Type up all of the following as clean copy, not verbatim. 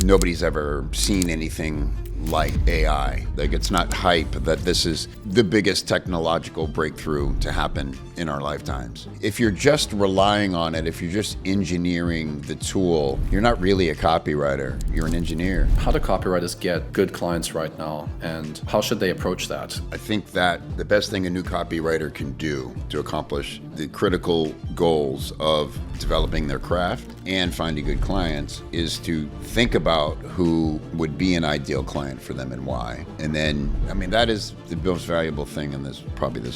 nobody's ever seen anything like AI. Like, it's not hype that this is the biggest technological breakthrough to happen in our lifetimes. If you're just relying on it, if you're just engineering the tool, you're not really a copywriter, you're an engineer. How do copywriters get good clients right now, and how should they approach that? I think that the best thing a new copywriter can do to accomplish the critical goals of developing their craft and finding good clients is to think about who would be an ideal client for them and why. And then, that is the most valuable thing in this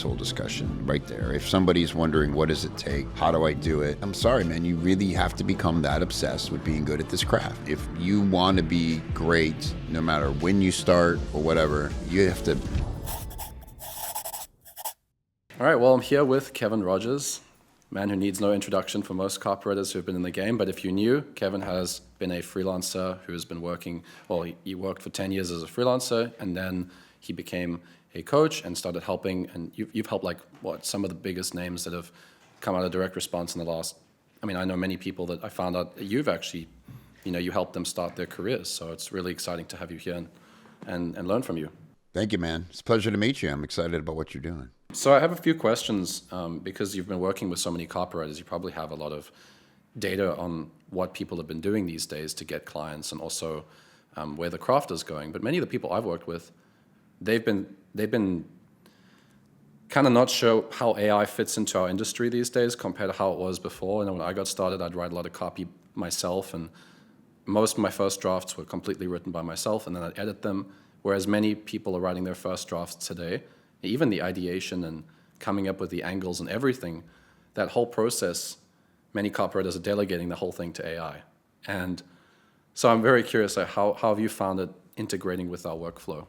whole discussion right there. If somebody's wondering, what does it take? How do I do it? I'm sorry, man, you really have to become that obsessed with being good at this craft. If you want to be great, no matter when you start or whatever, you have to. All right, well, I'm here with Kevin Rogers, man who needs no introduction for most copywriters who have been in the game. But if you're new, Kevin has been a freelancer who has been working, he worked for 10 years as a freelancer, and then he became a coach and started helping. And you've helped some of the biggest names that have come out of direct response in the last, I know many people that I found out that you've actually, you helped them start their careers. So it's really exciting to have you here and learn from you. Thank you, man. It's a pleasure to meet you. I'm excited about what you're doing. So I have a few questions because you've been working with so many copywriters. You probably have a lot of data on what people have been doing these days to get clients, and also where the craft is going. But many of the people I've worked with, they've been kind of not sure how AI fits into our industry these days compared to how it was before. And when I got started, I'd write a lot of copy myself, and most of my first drafts were completely written by myself, and then I'd edit them. Whereas many people are writing their first drafts today. Even the ideation and coming up with the angles and everything, that whole process, many copywriters are delegating the whole thing to AI. And so I'm very curious, how have you found it integrating with our workflow?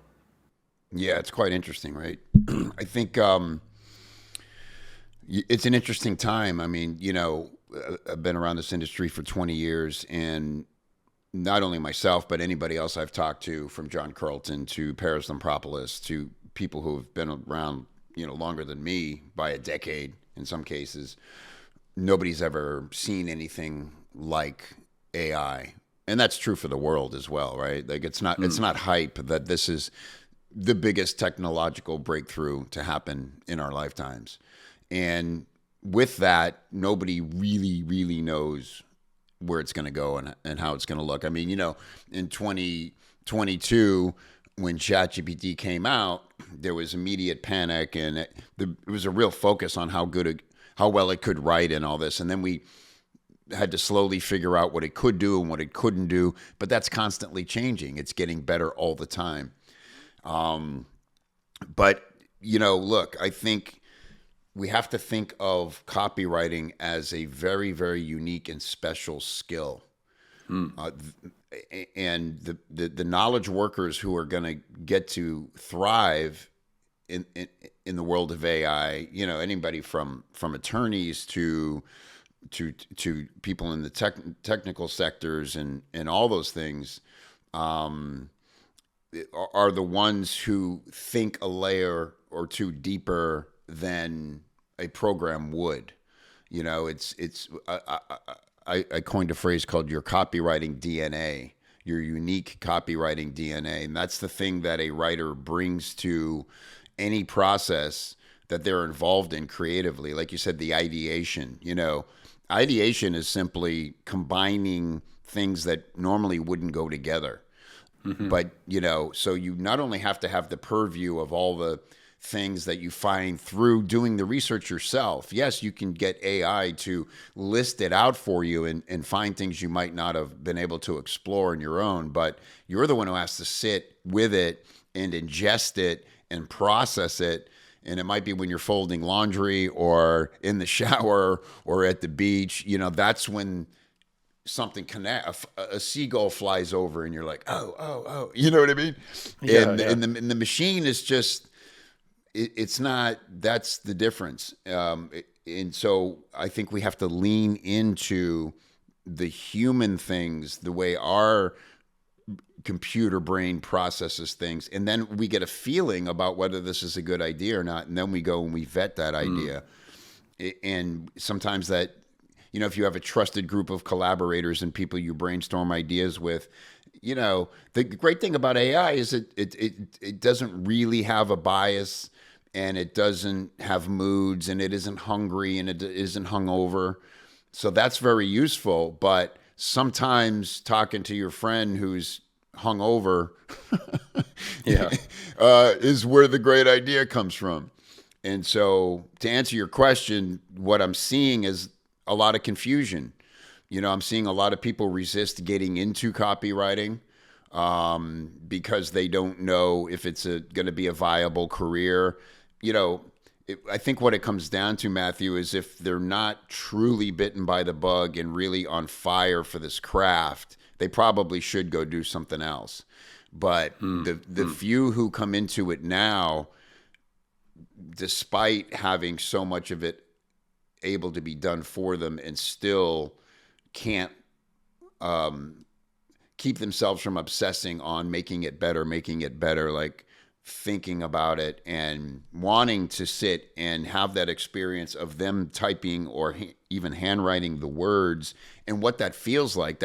Yeah, it's quite interesting, right? I think it's an interesting time. I've been around this industry for 20 years, and not only myself, but anybody else I've talked to, from John Carlton to Paris Lampropoulos to people who have been around, longer than me by a decade in some cases, nobody's ever seen anything like AI. And that's true for the world as well, right? Like, it's not hype that this is the biggest technological breakthrough to happen in our lifetimes. And with that, nobody really, really knows where it's going to go and how it's going to look. In 2022, when ChatGPT came out, there was immediate panic, and it was a real focus on how well it could write and all this. And then we had to slowly figure out what it could do and what it couldn't do. But that's constantly changing. It's getting better all the time. Look, I think we have to think of copywriting as a very, very unique and special skill. And the knowledge workers who are going to get to thrive in the world of AI, anybody from attorneys to people in the technical sectors and all those things, are the ones who think a layer or two deeper than a program would. I coined a phrase called your copywriting DNA, your unique copywriting DNA. And that's the thing that a writer brings to any process that they're involved in creatively. Like you said, the ideation, ideation is simply combining things that normally wouldn't go together. Mm-hmm. But, so you not only have to have the purview of all the things that you find through doing the research yourself. Yes, you can get AI to list it out for you and find things you might not have been able to explore on your own, but you're the one who has to sit with it and ingest it and process it. And it might be when you're folding laundry or in the shower or at the beach, that's when something a seagull flies over and you're like, oh, you know what I mean? Yeah, and the machine is just, it's not, that's the difference. And so I think we have to lean into the human things, the way our computer brain processes things. And then we get a feeling about whether this is a good idea or not. And then we go and we vet that idea. And sometimes that, if you have a trusted group of collaborators and people you brainstorm ideas with, the great thing about AI is it doesn't really have a bias, and it doesn't have moods, and it isn't hungry, and it isn't hungover. So that's very useful. But sometimes talking to your friend who's hungover Yeah. is where the great idea comes from. And so, to answer your question, what I'm seeing is a lot of confusion. I'm seeing a lot of people resist getting into copywriting because they don't know if it's going to be a viable career. I think what it comes down to, Matthew, is if they're not truly bitten by the bug and really on fire for this craft, they probably should go do something else. But the few who come into it now, despite having so much of it able to be done for them, and still can't keep themselves from obsessing on making it better, like thinking about it and wanting to sit and have that experience of them typing or even handwriting the words, and what that feels like,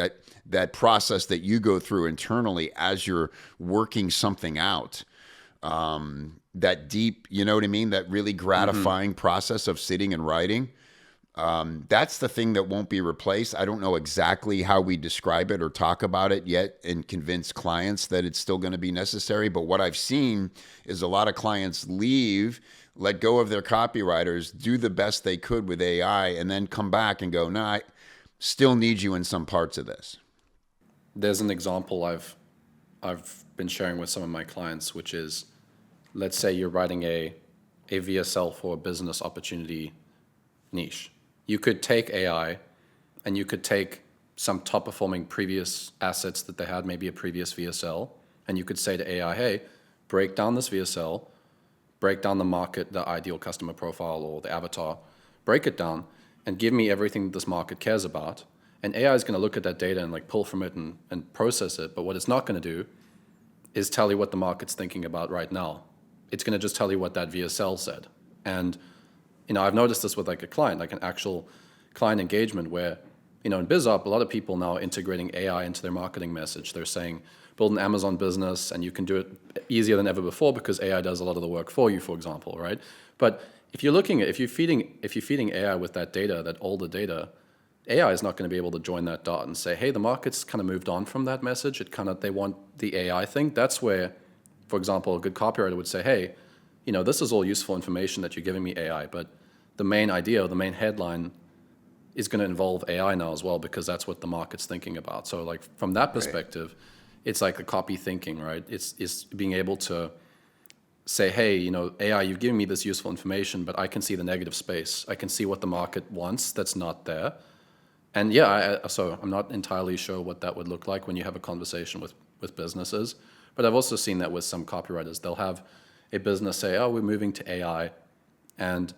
that process that you go through internally as you're working something out. That deep, you know what I mean? That really gratifying process of sitting and writing. That's the thing that won't be replaced. I don't know exactly how we describe it or talk about it yet and convince clients that it's still going to be necessary. But what I've seen is a lot of clients leave, let go of their copywriters, do the best they could with AI, and then come back and go, "No, I still need you in some parts of this." There's an example I've been sharing with some of my clients, which is, let's say you're writing a VSL for a business opportunity niche. You could take AI and you could take some top performing previous assets that they had, maybe a previous VSL, and you could say to AI, hey, break down this VSL, break down the market, the ideal customer profile or the avatar, break it down and give me everything this market cares about. And AI is going to look at that data and like pull from it and process it. But what it's not going to do is tell you what the market's thinking about right now. It's going to just tell you what that VSL said. And I've noticed this with like a client, like an actual client engagement where, in BizUp, a lot of people now are integrating AI into their marketing message. They're saying, build an Amazon business and you can do it easier than ever before because AI does a lot of the work for you, for example, right? But if you're feeding AI with that data, that older data, AI is not going to be able to join that dot and say, hey, the market's kind of moved on from that message. They want the AI thing. That's where, for example, a good copywriter would say, hey, this is all useful information that you're giving me, AI, but the main idea or the main headline is going to involve AI now as well because that's what the market's thinking about. So like from that perspective, it's like the copy thinking, right? It's being able to say, hey, AI, you've given me this useful information, but I can see the negative space. I can see what the market wants that's not there. And yeah, so I'm not entirely sure what that would look like when you have a conversation with businesses, but I've also seen that with some copywriters. They'll have a business say, oh, we're moving to AI, and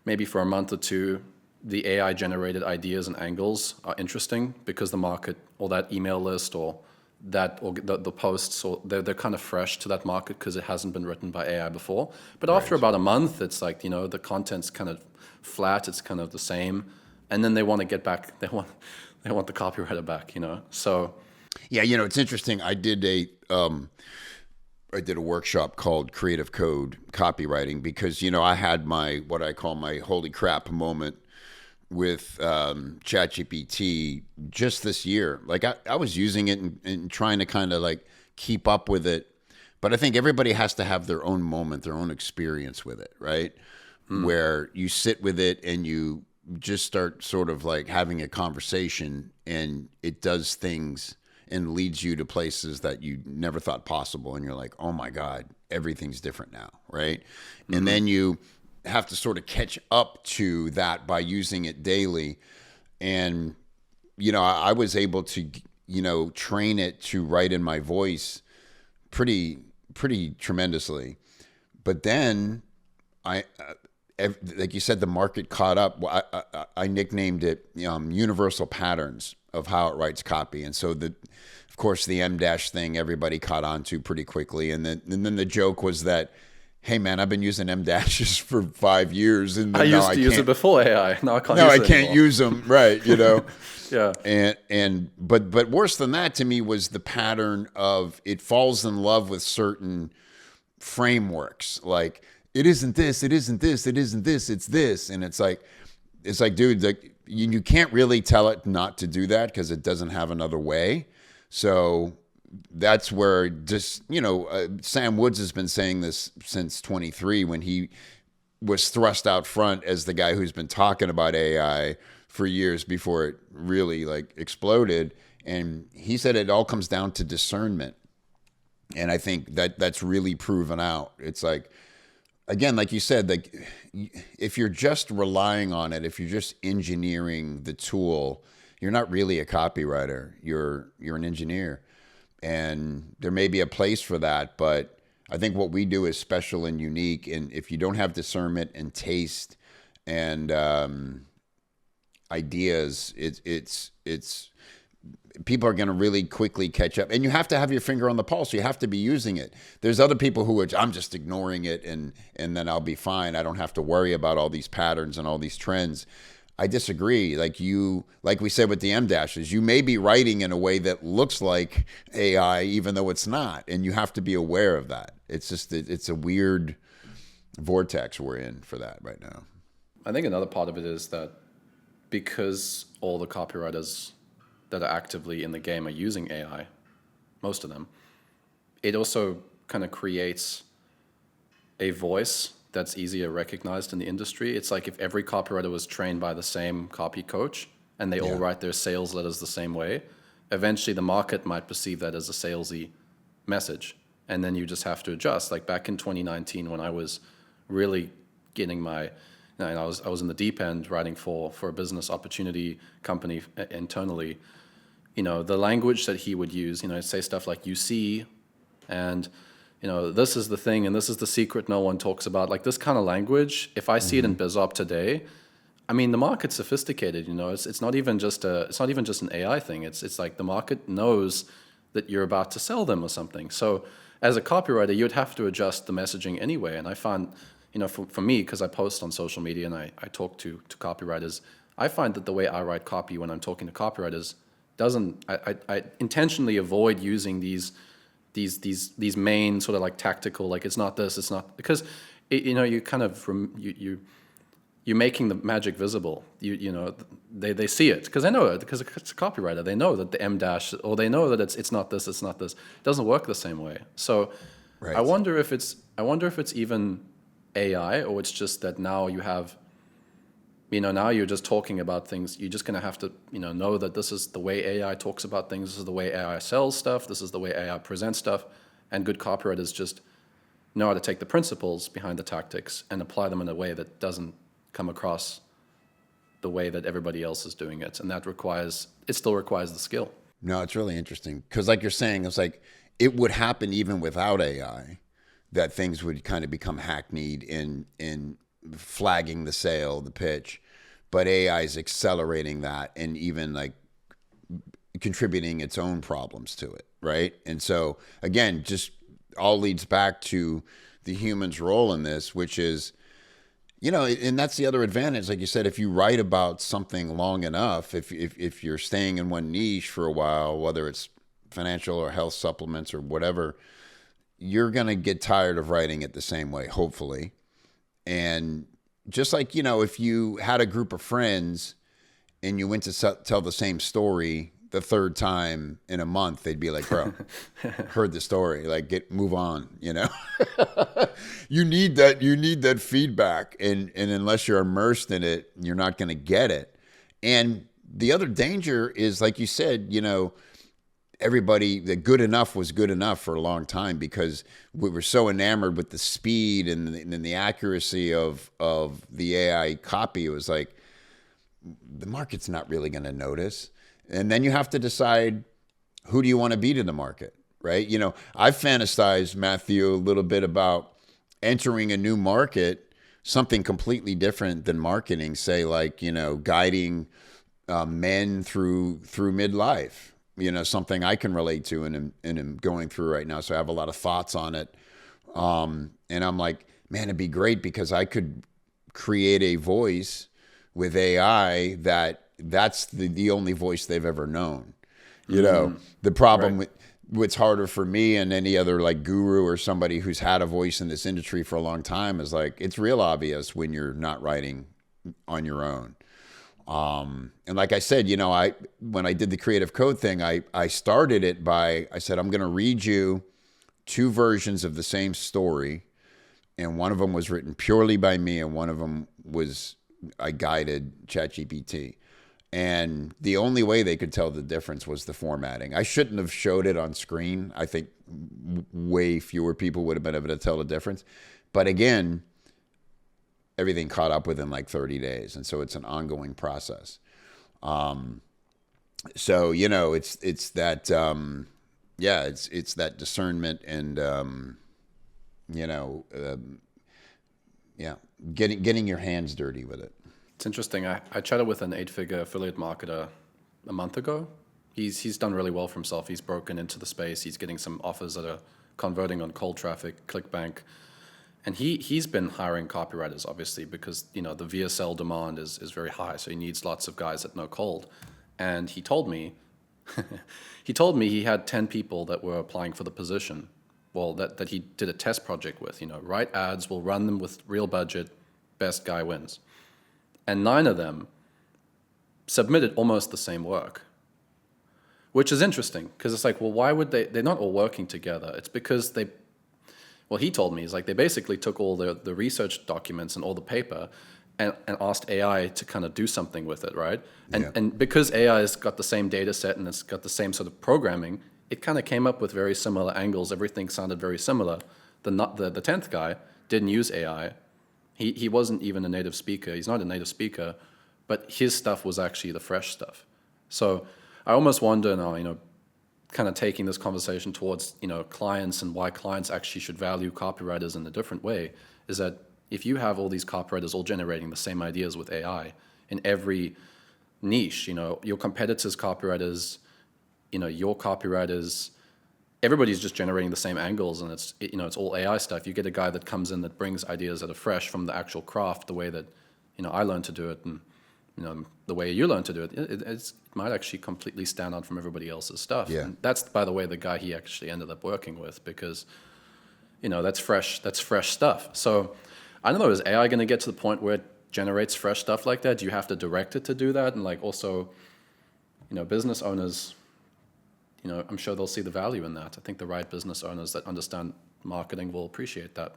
maybe for a month or two, the AI-generated ideas and angles are interesting because the market or that email list or the posts, or they're kind of fresh to that market because it hasn't been written by AI before. But after about a month, it's like, the content's kind of flat, it's kind of the same, and then they want to get back, they want the copywriter back, So yeah, it's interesting. I did a workshop called Creative Code Copywriting because, I had what I call my holy crap moment with ChatGPT just this year. Like I was using it and trying to kind of like keep up with it. But I think everybody has to have their own moment, their own experience with it, right? Where you sit with it and you just start sort of like having a conversation and it does things and leads you to places that you never thought possible. And you're like, oh my God, everything's different now, right? And then you have to sort of catch up to that by using it daily. And, I was able to, train it to write in my voice pretty tremendously. But then like you said, the market caught up. I nicknamed it universal patterns of how it writes copy. And so of course, the M- thing everybody caught on to pretty quickly. And then the joke was that, hey man, I've been using M dashes for 5 years, and I now used to use it before AI. Now I can't use it I can't anymore. use them, right? Yeah. But worse than that to me was the pattern of it falls in love with certain frameworks. Like, it isn't this, it isn't this, it isn't this, it's this. And it's like, dude, like, you can't really tell it not to do that because it doesn't have another way. So that's where just, Sam Woods has been saying this since 23 when he was thrust out front as the guy who's been talking about AI for years before it really like exploded. And he said it all comes down to discernment. And I think that's really proven out. It's like, again, like you said, like if you're just relying on it, if you're just engineering the tool, you're not really a copywriter. You're an engineer. And there may be a place for that, but I think what we do is special and unique. And if you don't have discernment and taste and ideas, it's people are going to really quickly catch up. And you have to have your finger on the pulse. You have to be using it. There's other people who are, I'm just ignoring it and then I'll be fine. I don't have to worry about all these patterns and all these trends. I disagree. Like we said with the M dashes, you may be writing in a way that looks like AI, even though it's not. And you have to be aware of that. It's just, it's a weird vortex we're in for that right now. I think another part of it is that because all the copywriters that are actively in the game are using AI, most of them, it also kind of creates a voice that's easier recognized in the industry. It's like if every copywriter was trained by the same copy coach and they all write their sales letters the same way, eventually the market might perceive that as a salesy message. And then you just have to adjust. Like back in 2019 when I was really getting my, I was in the deep end writing for a business opportunity company internally, the language that he would use, say stuff like you see, and this is the thing, and this is the secret no one talks about. Like this kind of language, if I see it in BizOp today, I mean the market's sophisticated. It's not even just an AI thing. It's like the market knows that you're about to sell them or something. So as a copywriter, you'd have to adjust the messaging anyway. And I find, for me, because I post on social media and I talk to copywriters, I find that the way I write copy when I'm talking to copywriters I intentionally avoid using these main sort of like tactical, like it's not this, it's not, because you kind of you're making the magic visible. They see it because they know it, because it's a copywriter. They know that the M dash, or they know that it's not this, it's not this. It doesn't work the same way. So right. I wonder if it's even AI, or it's just that now you have, now you're just talking about things. You're just going to have to, know that this is the way AI talks about things. This is the way AI sells stuff. This is the way AI presents stuff. And good copywriters just know how to take the principles behind the tactics and apply them in a way that doesn't come across the way that everybody else is doing it. And it still requires the skill. No, it's really interesting. Because like you're saying, it's like it would happen even without AI, that things would kind of become hackneyed in flagging the sale, the pitch. But AI is accelerating that and even like contributing its own problems to it, right? And so again, just all leads back to the human's role in this, which is, and that's the other advantage. Like you said, if you write about something long enough, if you're staying in one niche for a while, whether it's financial or health supplements or whatever, you're going to get tired of writing it the same way, hopefully. And just like, if you had a group of friends and you went to tell the same story the third time in a month, they'd be like, bro, heard the story, like move on, You need that feedback. And unless you're immersed in it, you're not going to get it. And the other danger is, like you said, everybody, the good enough was good enough for a long time because we were so enamored with the speed and the accuracy of the AI copy. It was like, the market's not really going to notice. And then you have to decide, who do you want to be to the market, right? I've fantasized, Matthew, a little bit about entering a new market, something completely different than marketing, say like, guiding men through midlife. Something I can relate to and am going through right now. So I have a lot of thoughts on it. And I'm like, man, it'd be great because I could create a voice with AI that's the only voice they've ever known. You know, the problem Right. with what's harder for me and any other like guru or somebody who's had a voice in this industry for a long time is like, it's real obvious when you're not writing on your own. And like I said, you know, when I did the creative code thing, I started it by, I said, I'm going to read you two versions of the same story. And one of them was written purely by me, and one of them was I guided ChatGPT. And the only way they could tell the difference was the formatting. I shouldn't have showed it on screen. I think way fewer people would have been able to tell the difference. But again, everything caught up within like 30 days. And so it's an ongoing process. So, you know, it's that, it's that discernment and, you know, getting your hands dirty with it. It's interesting. I chatted with an 8-figure affiliate marketer a month ago. He's done really well for himself. He's broken into the space. He's getting some offers that are converting on cold traffic, ClickBank. And he's been hiring copywriters, obviously, because, you know, the VSL demand is very high. So he needs lots of guys that know cold. And he told me, he had 10 people that were applying for the position. Well, that he did a test project with, you know, write ads, we'll run them with real budget, best guy wins. And 9 of them submitted almost the same work, which is interesting because it's like, well, why would they're not all working together? It's because he told me, he's like, they basically took all the research documents and all the paper and asked AI to kind of do something with it, right? And because AI has got the same data set and it's got the same sort of programming, it kind of came up with very similar angles. Everything sounded very similar. The 10th guy didn't use AI. He wasn't even a native speaker. He's not a native speaker, but his stuff was actually the fresh stuff. So I almost wonder now, you know, kind of taking this conversation towards, you know, clients and why clients actually should value copywriters in a different way, is that if you have all these copywriters all generating the same ideas with AI in every niche, you know, your competitors' copywriters, you know, your copywriters, everybody's just generating the same angles, and it's all AI stuff. You get a guy that comes in that brings ideas that are fresh from the actual craft, the way that, you know, I learned to do it, and, you know, the way you learn to do it. It might actually completely stand out from everybody else's stuff. Yeah. And that's, by the way, the guy he actually ended up working with, because, you know, that's fresh stuff. So I don't know, is AI going to get to the point where it generates fresh stuff like that? Do you have to direct it to do that? And like also, you know, business owners, you know, I'm sure they'll see the value in that. I think the right business owners that understand marketing will appreciate that.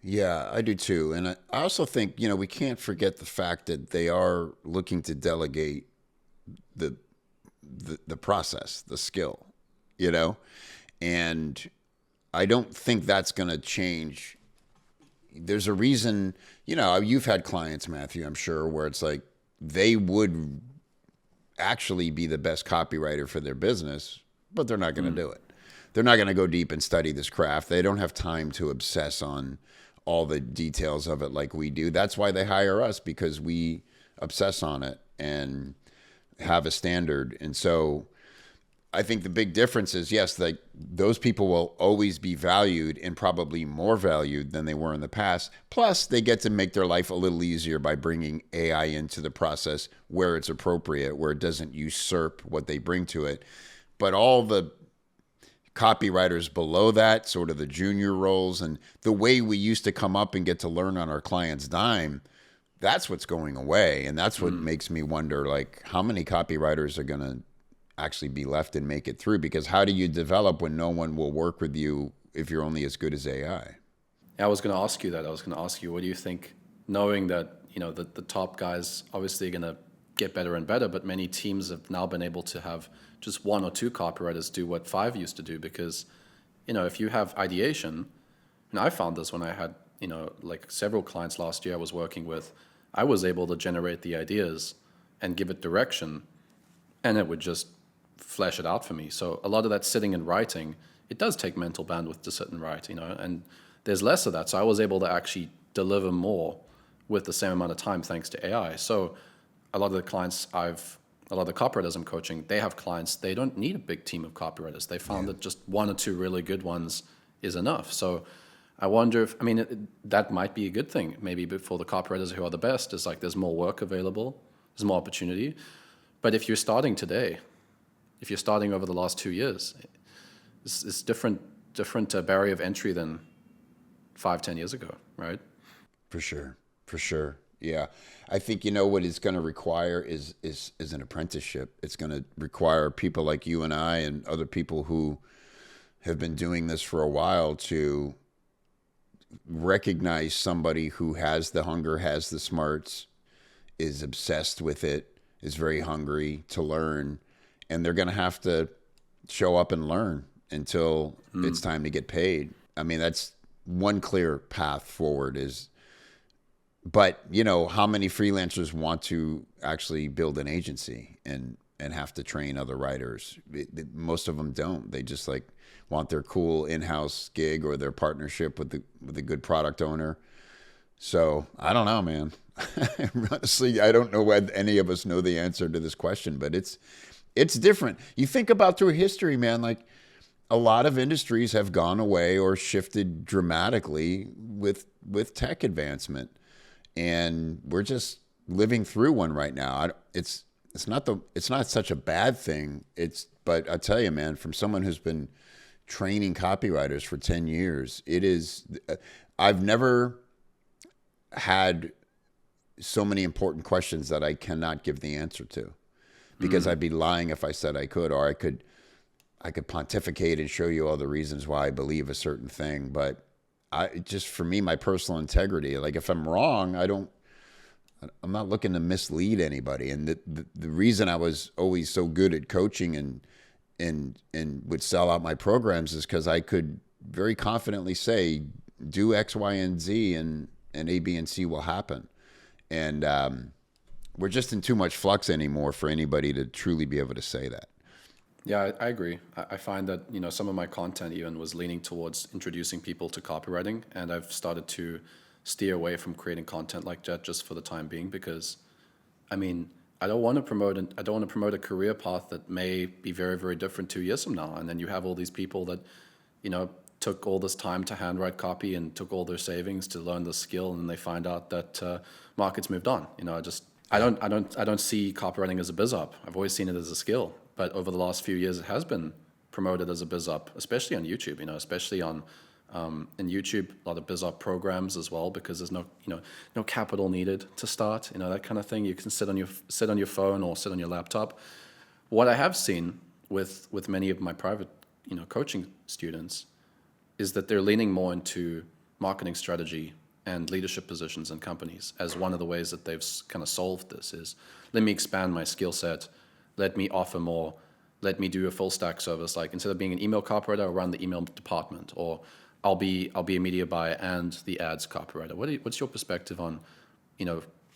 Yeah, I do too. And I also think, you know, we can't forget the fact that they are looking to delegate the process, the skill, you know? And I don't think that's going to change. There's a reason, you know, you've had clients, Matthew, I'm sure, where it's like they would actually be the best copywriter for their business, but they're not going to do it. They're not going to go deep and study this craft. They don't have time to obsess on all the details of it like we do. That's why they hire us, because we obsess on it and have a standard. And so I think the big difference is, yes, like those people will always be valued, and probably more valued than they were in the past. Plus, they get to make their life a little easier by bringing AI into the process where it's appropriate, where it doesn't usurp what they bring to it. But all the copywriters below that, sort of the junior roles, and the way we used to come up and get to learn on our client's dime, that's what's going away. And that's what makes me wonder, like, how many copywriters are going to actually be left and make it through? Because how do you develop when no one will work with you if you're only as good as AI? I was going to ask you that. I was going to ask you, what do you think, knowing that, you know, the top guys obviously are going to get better and better, but many teams have now been able to have just 1 or 2 copywriters do what 5 used to do. Because, you know, if you have ideation, and I found this when I had, you know, like several clients last year I was working with, I was able to generate the ideas and give it direction, and it would just flesh it out for me. So a lot of that sitting and writing, it does take mental bandwidth to sit and write, you know, and there's less of that. So I was able to actually deliver more with the same amount of time thanks to AI. So a lot of the copywriters I'm coaching, they have clients, they don't need a big team of copywriters. They found that just 1 or 2 really good ones is enough. So I wonder if, I mean, that might be a good thing, maybe for the copywriters who are the best, is like there's more work available, there's more opportunity. But if you're starting today, if you're starting over the last 2 years, it's different barrier of entry than 5, 10 years ago, right? For sure. For sure. Yeah. I think, what it's going to require is an apprenticeship. It's going to require people like you and I and other people who have been doing this for a while to recognize somebody who has the hunger, has the smarts, is obsessed with it, is very hungry to learn, and they're going to have to show up and learn until it's time to get paid. I mean, that's one clear path forward but how many freelancers want to actually build an agency and have to train other writers? Most of them don't. They just want their cool in-house gig or their partnership with a good product owner. So I don't know, man. Honestly, I don't know whether any of us know the answer to this question, but it's different. You think about through history, man, like a lot of industries have gone away or shifted dramatically with tech advancement. And we're just living through one right now. It's not such a bad thing. But I tell you, man, from someone who's been training copywriters for 10 years, I've never had so many important questions that I cannot give the answer to, because I'd be lying if I said I could, or I could pontificate and show you all the reasons why I believe a certain thing. But for me, my personal integrity, like if I'm wrong, I'm not looking to mislead anybody. And the reason I was always so good at coaching and would sell out my programs is because I could very confidently say, do X, Y, and Z, and A, B, and C will happen. And we're just in too much flux anymore for anybody to truly be able to say that. Yeah, I agree. I find that, some of my content even was leaning towards introducing people to copywriting, and I've started to steer away from creating content like that just for the time being, because, I mean, I don't want to promote a career path that may be very, very different 2 years from now. And then you have all these people that, took all this time to handwrite copy and took all their savings to learn the skill, and then they find out that market's moved on. I don't see copywriting as a biz op. I've always seen it as a skill. But over the last few years, it has been promoted as a biz op, especially on YouTube. Especially on in YouTube, a lot of biz op programs as well, because there's no capital needed to start. That kind of thing. You can sit on your phone or sit on your laptop. What I have seen with many of my private coaching students is that they're leaning more into marketing strategy and leadership positions in companies as one of the ways that they've kind of solved this. Is let me expand my skill set. Let me offer more. Let me do a full stack service. Like instead of being an email copywriter, I'll run the email department, or I'll be a media buyer and the ads copywriter. What's your perspective on,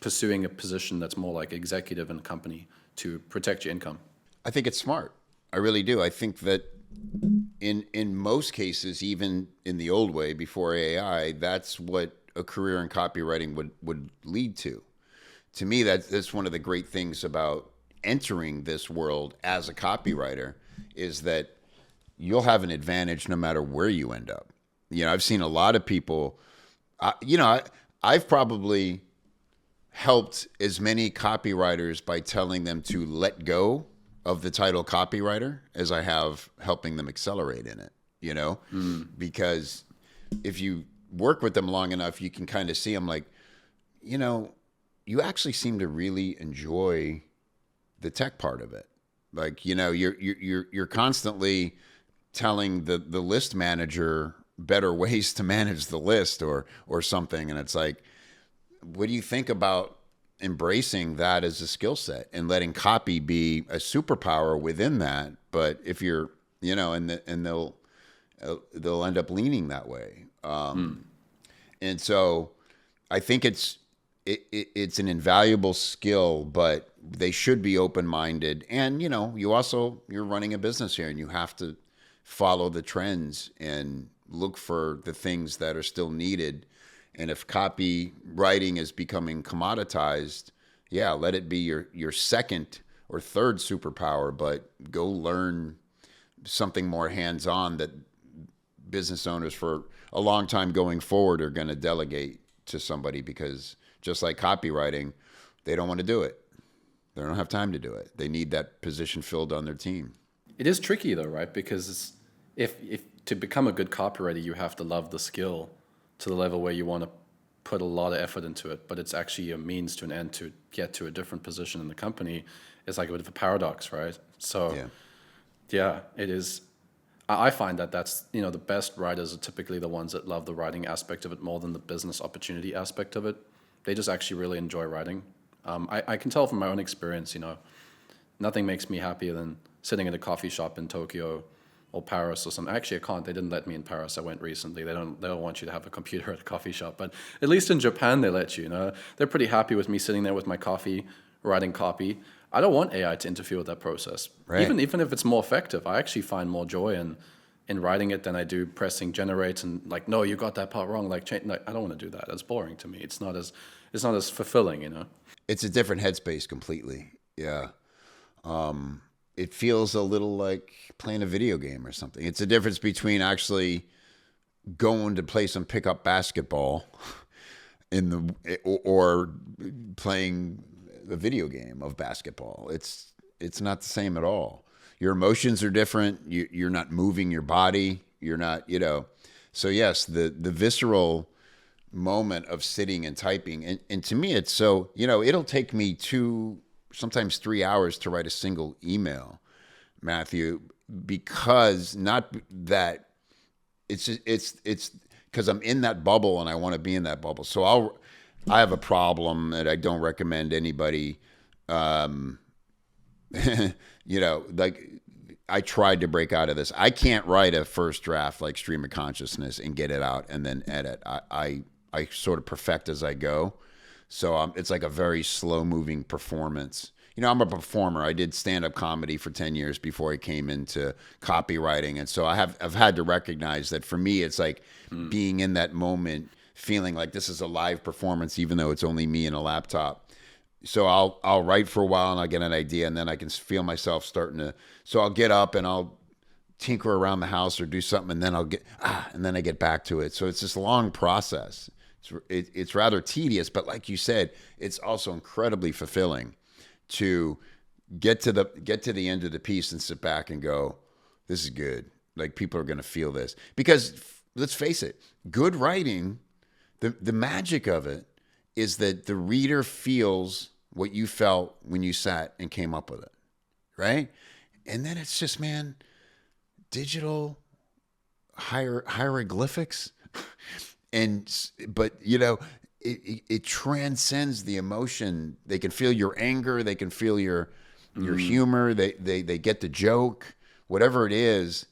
pursuing a position that's more like executive in a company to protect your income? I think it's smart. I really do. I think that in most cases, even in the old way before AI, that's what a career in copywriting would lead to. To me, that's one of the great things about entering this world as a copywriter, is that you'll have an advantage no matter where you end up. I've seen a lot of people, I've probably helped as many copywriters by telling them to let go of the title copywriter as I have helping them accelerate in it, because if you work with them long enough, you can kind of see them like, you actually seem to really enjoy the tech part of it. Like, you're constantly telling the list manager better ways to manage the list or something. And it's like, what do you think about embracing that as a skill set and letting copy be a superpower within that? But if you're, and they'll end up leaning that way. And so I think it's an invaluable skill, but they should be open-minded. And, you're running a business here, and you have to follow the trends and look for the things that are still needed. And if copywriting is becoming commoditized, yeah, let it be your second or third superpower, but go learn something more hands-on business owners for a long time going forward are going to delegate to somebody because just like copywriting, they don't want to do it. They don't have time to do it. They need that position filled on their team. It is tricky though, right? Because if to become a good copywriter, you have to love the skill to the level where you want to put a lot of effort into it, but it's actually a means to an end to get to a different position in the company. It's like a bit of a paradox, right? So yeah, it is. I find that that's, the best writers are typically the ones that love the writing aspect of it more than the business opportunity aspect of it. They just actually really enjoy writing. I can tell from my own experience, nothing makes me happier than sitting at a coffee shop in Tokyo or Paris or something. Actually, I can't. They didn't let me in Paris. I went recently. They don't want you to have a computer at a coffee shop. But at least in Japan, they let you. They're pretty happy with me sitting there with my coffee, writing copy. I don't want AI to interfere with that process. Right. Even if it's more effective, I actually find more joy in writing it than I do pressing generate and like, no, you got that part wrong. Like, change. No, I don't want to do that. That's boring to me. It's not as fulfilling. It's a different headspace completely. Yeah. It feels a little like playing a video game or something. It's a difference between actually going to play some pickup basketball or playing a video game of basketball. It's not the same at all. Your emotions are different. You're not moving your body. You're not, So yes, the visceral moment of sitting and typing. And to me, it's so, it'll take me 2, sometimes 3 hours to write a single email, Matthew, because not that it's because I'm in that bubble and I want to be in that bubble. So I have a problem that I don't recommend anybody, like I tried to break out of this. I can't write a first draft like stream of consciousness and get it out and then edit. I sort of perfect as I go. So it's like a very slow moving performance. I'm a performer. I did stand-up comedy for 10 years before I came into copywriting. And so I've had to recognize that for me, it's like being in that moment, feeling like this is a live performance, even though it's only me and a laptop. So I'll write for a while and I'll get an idea and then I can feel myself starting to, so I'll get up and I'll tinker around the house or do something and then and then I get back to it. So it's this long process. It's rather tedious, but like you said, it's also incredibly fulfilling to get to the end of the piece and sit back and go, this is good. Like people are going to feel this because let's face it, good writing, the magic of it is that the reader feels what you felt when you sat and came up with it. Right. And then it's just, man, digital hieroglyphics. But it transcends the emotion. They can feel your anger. They can feel your humor. They get the joke, whatever it is,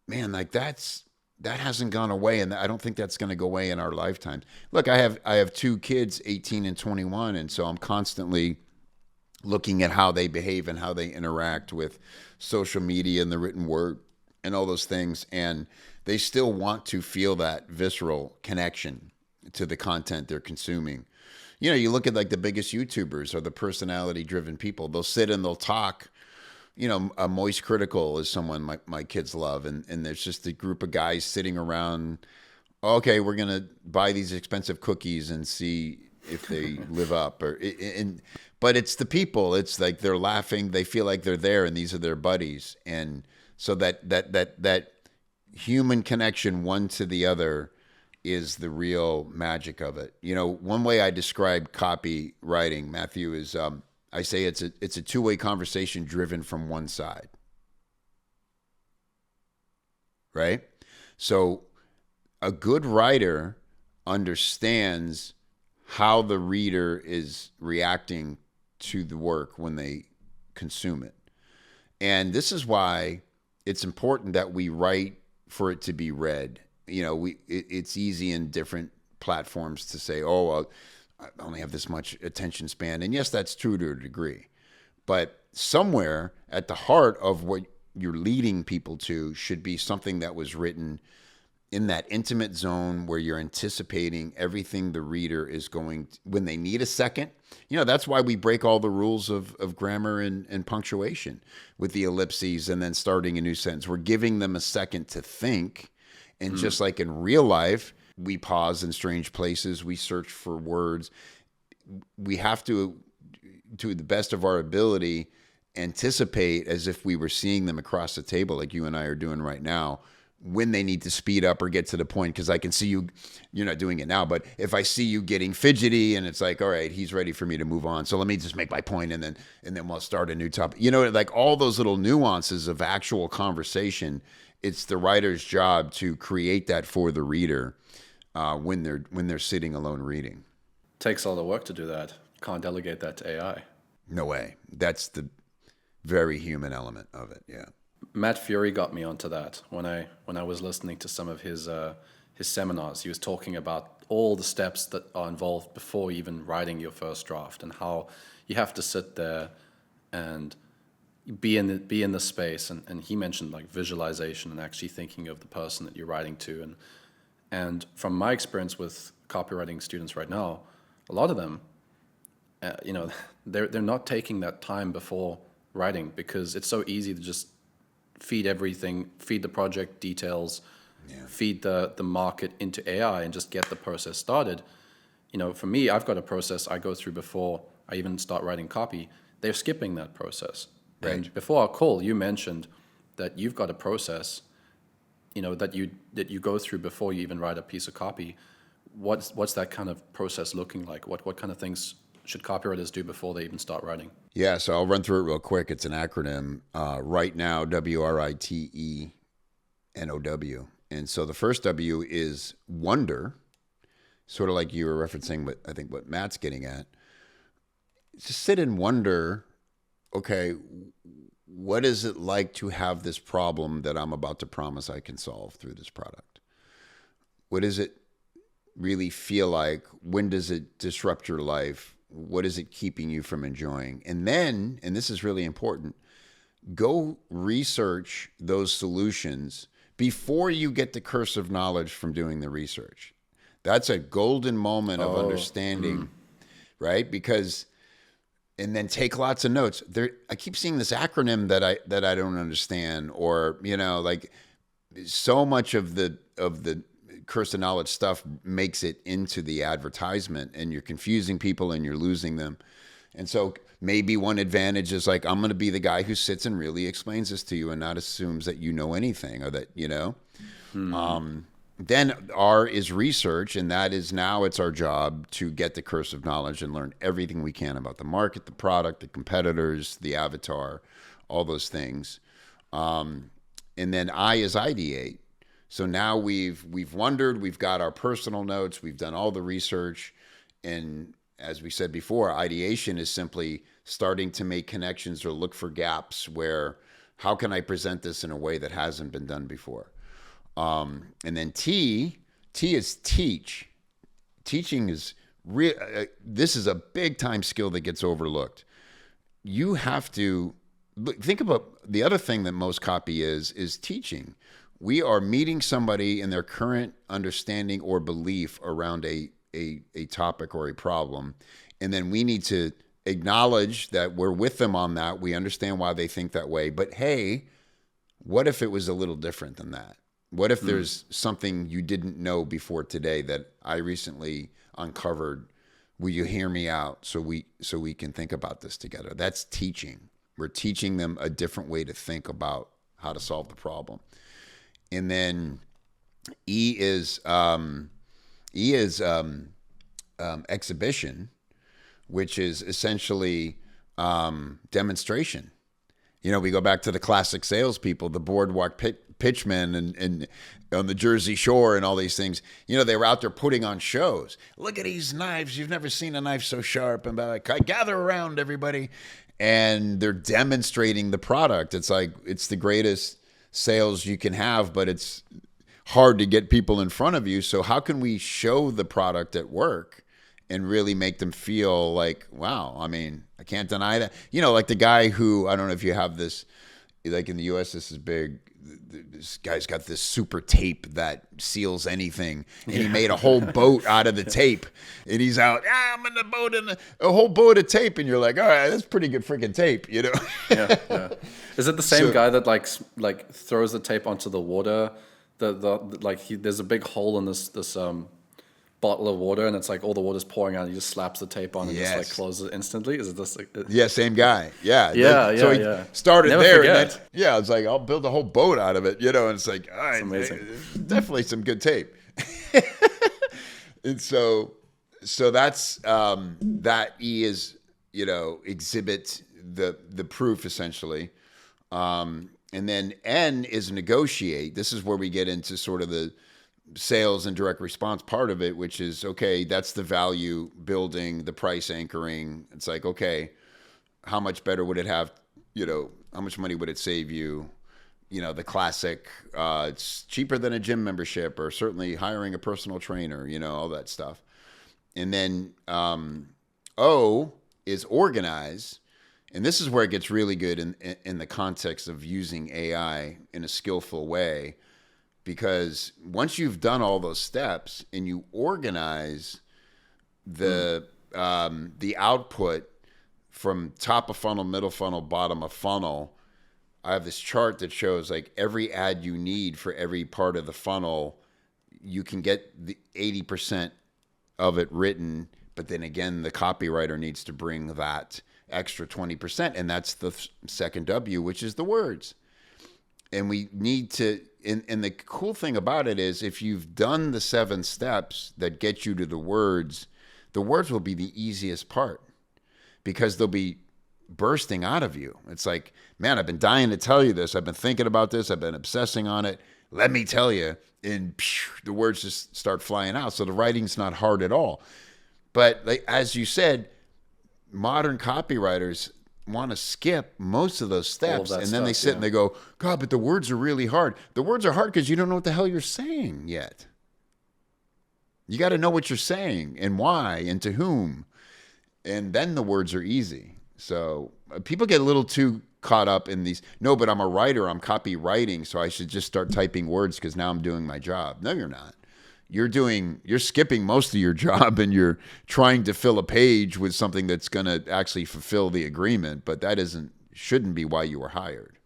man, like that hasn't gone away. And I don't think that's going to go away in our lifetimes. Look, I have 2 kids, 18 and 21. And so I'm constantly looking at how they behave and how they interact with social media and the written word and all those things. And they still want to feel that visceral connection to the content they're consuming. You look at like the biggest YouTubers or the personality driven people, they'll sit and they'll talk, a Moist Critical is someone my kids love. And there's just a group of guys sitting around. Okay, we're going to buy these expensive cookies and see if they live up but it's the people, it's like they're laughing. They feel like they're there and these are their buddies. And so that human connection one to the other is the real magic of it. One way I describe copywriting, Matthew, is I say it's a two-way conversation driven from one side. Right? So a good writer understands how the reader is reacting to the work when they consume it. And this is why it's important that we write for it to be read. It's easy in different platforms to say, oh, well, I only have this much attention span. And yes, that's true to a degree. But somewhere at the heart of what you're leading people to should be something that was written in that intimate zone where you're anticipating everything the reader is going to, when they need a second. That's why we break all the rules of grammar and punctuation with the ellipses and then starting a new sentence. We're giving them a second to think. And just like in real life, we pause in strange places, we search for words. We have to the best of our ability, anticipate as if we were seeing them across the table like you and I are doing right now, when they need to speed up or get to the point. Because I can see you're not doing it now, but if I see you getting fidgety and it's like, all right, he's ready for me to move on, so let me just make my point and then we'll start a new topic. Like all those little nuances of actual conversation, it's the writer's job to create that for the reader when they're sitting alone reading. Takes a lot of work to do that. Can't delegate that to AI. No way. That's the very human element of it. Yeah. Matt Fury got me onto that when I was listening to some of his seminars. He was talking about all the steps that are involved before even writing your first draft, and how you have to sit there and be in the space. And he mentioned like visualization and actually thinking of the person that you're writing to. And from my experience with copywriting students right now, a lot of them, they're not taking that time before writing, because it's so easy to just feed everything, feed the project details, feed the market into AI and just get the process started. For me, I've got a process I go through before I even start writing copy. They're skipping that process. Right. And before our call, you mentioned that you've got a process, that you go through before you even write a piece of copy. What's that kind of process looking like? What kind of things should copywriters do before they even start writing? Yeah, so I'll run through it real quick. It's an acronym. Right now, WRITENOW. And so the first W is wonder, sort of like you were referencing, but I think what Matt's getting at. Just sit and wonder, okay, what is it like to have this problem that I'm about to promise I can solve through this product? What does it really feel like? When does it disrupt your life? What is it keeping you from enjoying? And then, and this is really important, go research those solutions before you get the cursive knowledge from doing the research. That's a golden moment of understanding, right? And then take lots of notes. I keep seeing this acronym that I don't understand, or like so much of the cursive knowledge stuff makes it into the advertisement, and you're confusing people and you're losing them. And so maybe one advantage is like, I'm going to be the guy who sits and really explains this to you and not assumes that you know anything, or that, Then R is research, and that is now it's our job to get the cursive knowledge and learn everything we can about the market, the product, the competitors, the avatar, all those things. And then I is ideate. So now we've wondered, we've got our personal notes, we've done all the research, and as we said before, ideation is simply starting to make connections or look for gaps where, how can I present this in a way that hasn't been done before? And then T is teach. Teaching is this is a big time skill that gets overlooked. You have to think about the other thing that most copy is teaching. We are meeting somebody in their current understanding or belief around a topic or a problem. And then we need to acknowledge that we're with them on that. We understand why they think that way. But hey, what if it was a little different than that? What if there's something you didn't know before today that I recently uncovered? Will you hear me out so we can think about this together? That's teaching. We're teaching them a different way to think about how to solve the problem. And then E is exhibition, which is essentially demonstration. We go back to the classic salespeople, the boardwalk pitchmen and on the Jersey Shore and all these things. They were out there putting on shows. Look at these knives. You've never seen a knife so sharp. And like, gather around, everybody. And they're demonstrating the product. It's like, it's the greatest sales you can have, but it's hard to get people in front of you. So how can we show the product at work and really make them feel like, wow, I mean, I can't deny that. Like the guy who, I don't know if you have this, like in the US, this is big. This guy's got this super tape that seals anything. And he made a whole boat out of the tape. And he's out, I'm in the boat, a whole boat of tape. And you're like, all right, that's pretty good freaking tape, Yeah. Is it the same guy that like throws the tape onto the water there's a big hole in this bottle of water, and it's like all the water's pouring out. And he just slaps the tape on and just like Yes. closes it instantly. Is it this? Like, Yeah, same guy. Yeah. yeah, So yeah, he yeah. started Never there. forget. And then, yeah, it's like, I'll build a whole boat out of it, you know, and it's like, all right, amazing. definitely some good tape. And so that's, that E is, you know, exhibit the proof essentially. And then N is negotiate. This is where we get into sort of the sales and direct response part of it, which is, okay, that's the value building, the price anchoring. It's like, okay, how much better would it have, you know, how much money would it save you? You know, the classic, it's cheaper than a gym membership, or certainly hiring a personal trainer, you know, all that stuff. And then O is organize. And this is where it gets really good in the context of using AI in a skillful way. Because once you've done all those steps and you organize the output from top of funnel, middle funnel, bottom of funnel, I have this chart that shows like every ad you need for every part of the funnel, you can get the 80% of it written. But then again, the copywriter needs to bring that extra 20%. And that's the second W, which is the words. And we need to, and the cool thing about it is if you've done the 7 steps that get you to the words will be the easiest part because they'll be bursting out of you. It's like, man, I've been dying to tell you this. I've been thinking about this. I've been obsessing on it. Let me tell you. And the words just start flying out. So the writing's not hard at all. But like, as you said, modern copywriters want to skip most of those steps, and then they sit and they go, God, but the words are really hard. The words are hard because you don't know what the hell you're saying yet. You got to know what you're saying and why and to whom, and then the words are easy. So people get a little too caught up in these, no, but I'm a writer, I'm copywriting, so I should just start typing words because now I'm doing my job. No, you're not. You're skipping most of your job and you're trying to fill a page with something that's going to actually fulfill the agreement, but that shouldn't be why you were hired.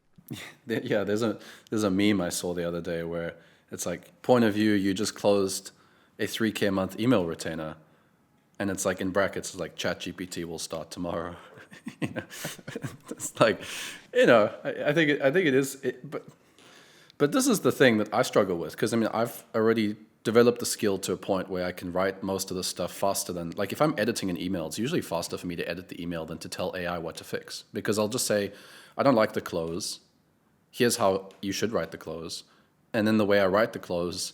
Yeah, there's a meme I saw the other day where it's like, point of view, you just closed a 3K a month email retainer, and it's like in brackets, it's like ChatGPT will start tomorrow. You know? It's like, you know, I think it is, but this is the thing that I struggle with, because I mean, I've already developed the skill to a point where I can write most of the stuff faster than, like if I'm editing an email, it's usually faster for me to edit the email than to tell AI what to fix, because I'll just say, I don't like the close. Here's how you should write the close. And then the way I write the close,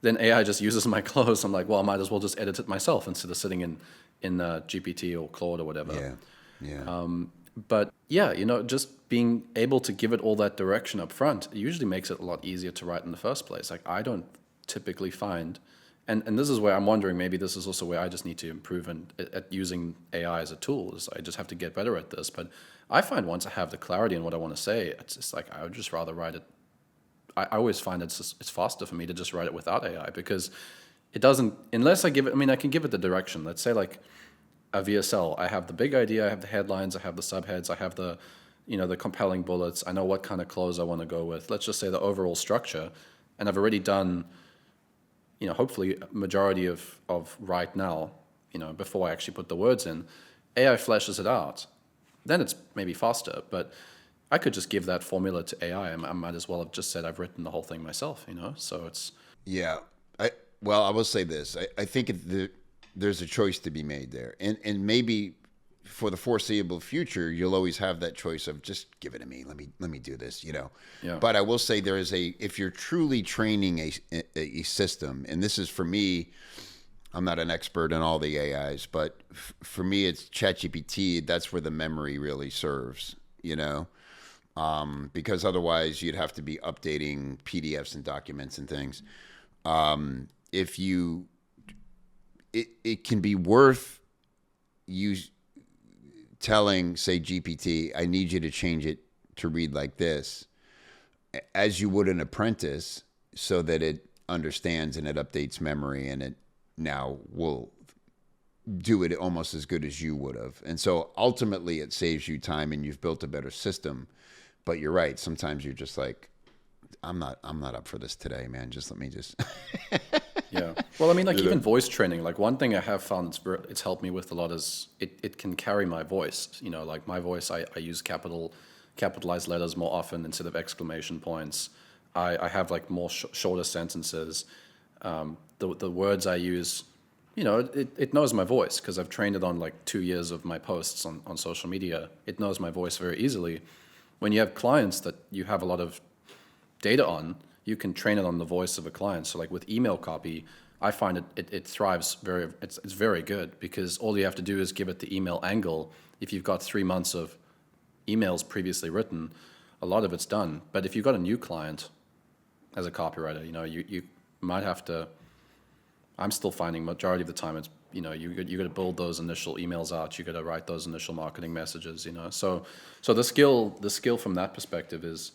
then AI just uses my close. I'm like, well, I might as well just edit it myself instead of sitting in GPT or Claude or whatever. Yeah. But yeah, you know, just being able to give it all that direction up front usually makes it a lot easier to write in the first place. Like I don't typically find, and this is where I'm wondering, maybe this is also where I just need to improve at using AI as a tool, is I just have to get better at this. But I find once I have the clarity in what I want to say, it's just like I would just rather write it. I always find it's faster for me to just write it without AI, because it doesn't, unless I give it, I mean, I can give it the direction. Let's say like a VSL, I have the big idea, I have the headlines, I have the subheads, I have the, you know, the compelling bullets, I know what kind of close I want to go with. Let's just say the overall structure, and I've already done, you know, hopefully a majority of right now, you know, before I actually put the words in. AI fleshes it out. Then it's maybe faster, but I could just give that formula to AI. I might as well have just said I've written the whole thing myself, you know? So it's... Yeah. I will say this. I think there's a choice to be made there. And maybe for the foreseeable future, you'll always have that choice of just give it to me. Let me do this, you know? Yeah. But I will say there is if you're truly training a system, and this is for me, I'm not an expert in all the AIs, but for me, it's ChatGPT. That's where the memory really serves, you know? Because otherwise you'd have to be updating PDFs and documents and things. It can be worth you telling, say, GPT, I need you to change it to read like this, as you would an apprentice, so that it understands and it updates memory, and it now will do it almost as good as you would have. And so ultimately it saves you time and you've built a better system. But you're right. Sometimes you're just like, I'm not up for this today, man. Just let me just. Yeah. Well, I mean, like even voice training, like one thing I have found it's helped me with a lot is it can carry my voice. You know, like my voice, I use capitalized letters more often instead of exclamation points. I have like more shorter sentences. The words I use, you know, it knows my voice because I've trained it on like 2 years of my posts on social media. It knows my voice very easily. When you have clients that you have a lot of data on, you can train it on the voice of a client. So like with email copy, I find it thrives it's very good because all you have to do is give it the email angle. If you've got 3 months of emails previously written, a lot of it's done. But if you've got a new client as a copywriter, you know, you might have to, I'm still finding majority of the time it's, you know, you got to build those initial emails out. You got to write those initial marketing messages, you know. So the skill from that perspective is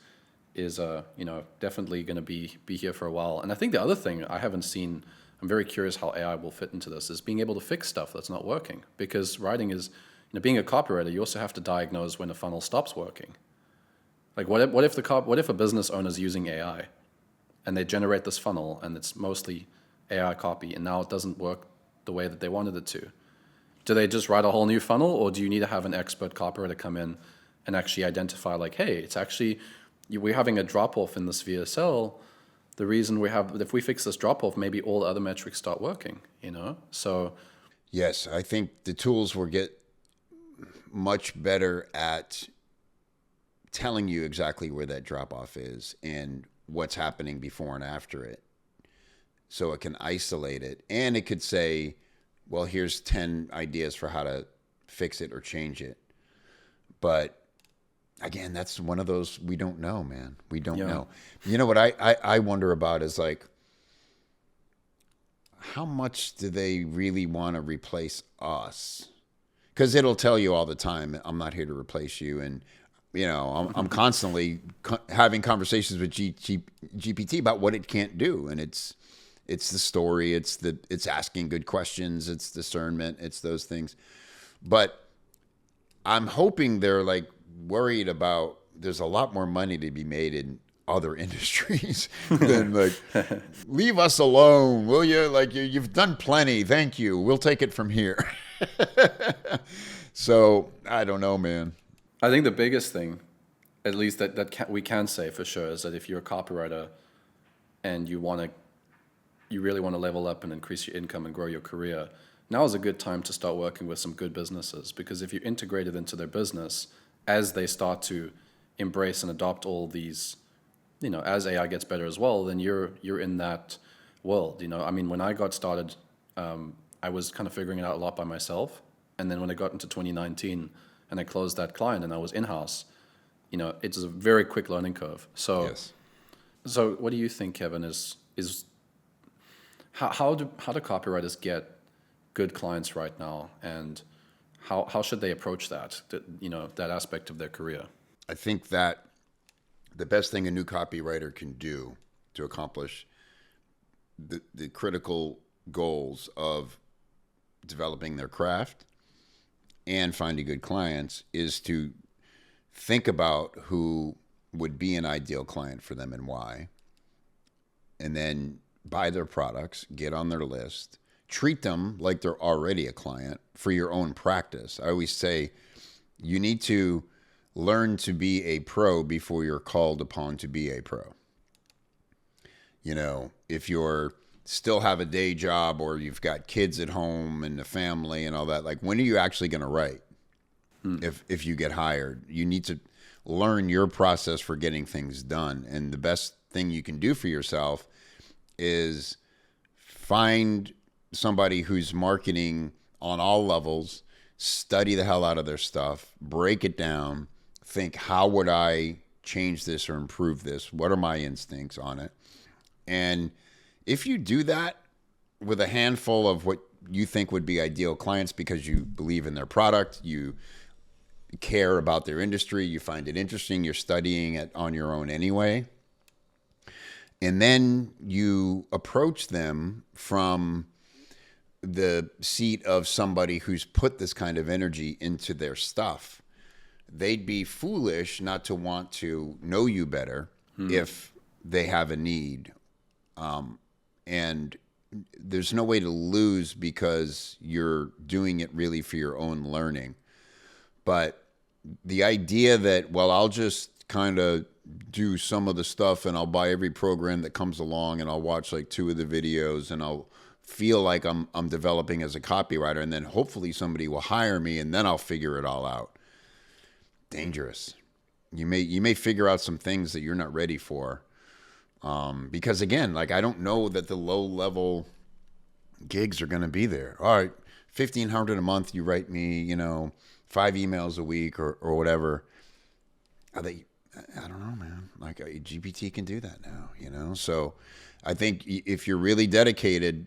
you know, definitely going to be here for a while. And I think the other thing I haven't seen, I'm very curious how AI will fit into this, is being able to fix stuff that's not working. Because writing is, you know, being a copywriter, you also have to diagnose when a funnel stops working. Like what if a business owner is using AI and they generate this funnel and it's mostly AI copy and now it doesn't work the way that they wanted it to? Do they just write a whole new funnel, or do you need to have an expert copywriter come in and actually identify like, hey, it's actually, we're having a drop-off in this VSL. The reason if we fix this drop-off, maybe all the other metrics start working, you know? So Yes, I think the tools will get much better at telling you exactly where that drop-off is and what's happening before and after it. So it can isolate it. And it could say, well, here's 10 ideas for how to fix it or change it. But again, that's one of those, we don't know, man. We don't know. You know what I wonder about is like, how much do they really want to replace us? Because it'll tell you all the time, I'm not here to replace you. And, you know, I'm constantly having conversations with GPT about what it can't do. And it's the story, it's asking good questions, it's discernment, it's those things. But I'm hoping they're like worried about, there's a lot more money to be made in other industries than like, leave us alone, will you? Like you've done plenty. Thank you. We'll take it from here. So I don't know, man. I think the biggest thing, at least we can say for sure, is that if you're a copywriter and you really want to level up and increase your income and grow your career, now is a good time to start working with some good businesses. Because if you're integrated into their business, as they start to embrace and adopt all these, you know, as AI gets better as well, then you're in that world. You know, I mean, when I got started, I was kind of figuring it out a lot by myself. And then when I got into 2019 and I closed that client and I was in-house, you know, it's a very quick learning curve. So, Yes. So what do you think, Kevin, is how do copywriters get good clients right now, and how should they approach that, you know, that aspect of their career? I think that the best thing a new copywriter can do to accomplish the critical goals of developing their craft and finding good clients is to think about who would be an ideal client for them and why, and then buy their products, get on their list, treat them like they're already a client for your own practice. I always say you need to learn to be a pro before you're called upon to be a pro. You know, if you're still have a day job or you've got kids at home and a family and all that, like when are you actually going to write? If you get hired, you need to learn your process for getting things done. And the best thing you can do for yourself is find somebody who's marketing on all levels, study the hell out of their stuff, break it down, think, how would I change this or improve this? What are my instincts on it? And if you do that with a handful of what you think would be ideal clients because you believe in their product, you care about their industry, you find it interesting, you're studying it on your own anyway, and then you approach them from the seat of somebody who's put this kind of energy into their stuff, they'd be foolish not to want to know you better if they have a need. And there's no way to lose because you're doing it really for your own learning. But the idea that, well, I'll just kind of do some of the stuff and I'll buy every program that comes along and I'll watch like 2 of the videos and I'll feel like I'm developing as a copywriter, and then hopefully somebody will hire me and then I'll figure it all out. Dangerous. You may figure out some things that you're not ready for. Because again, like, I don't know that the low level gigs are going to be there. All right, $1,500 a month. You write me, 5 emails a week or whatever. Are they? I don't know, man. Like, GPT can do that now, So I think if you're really dedicated,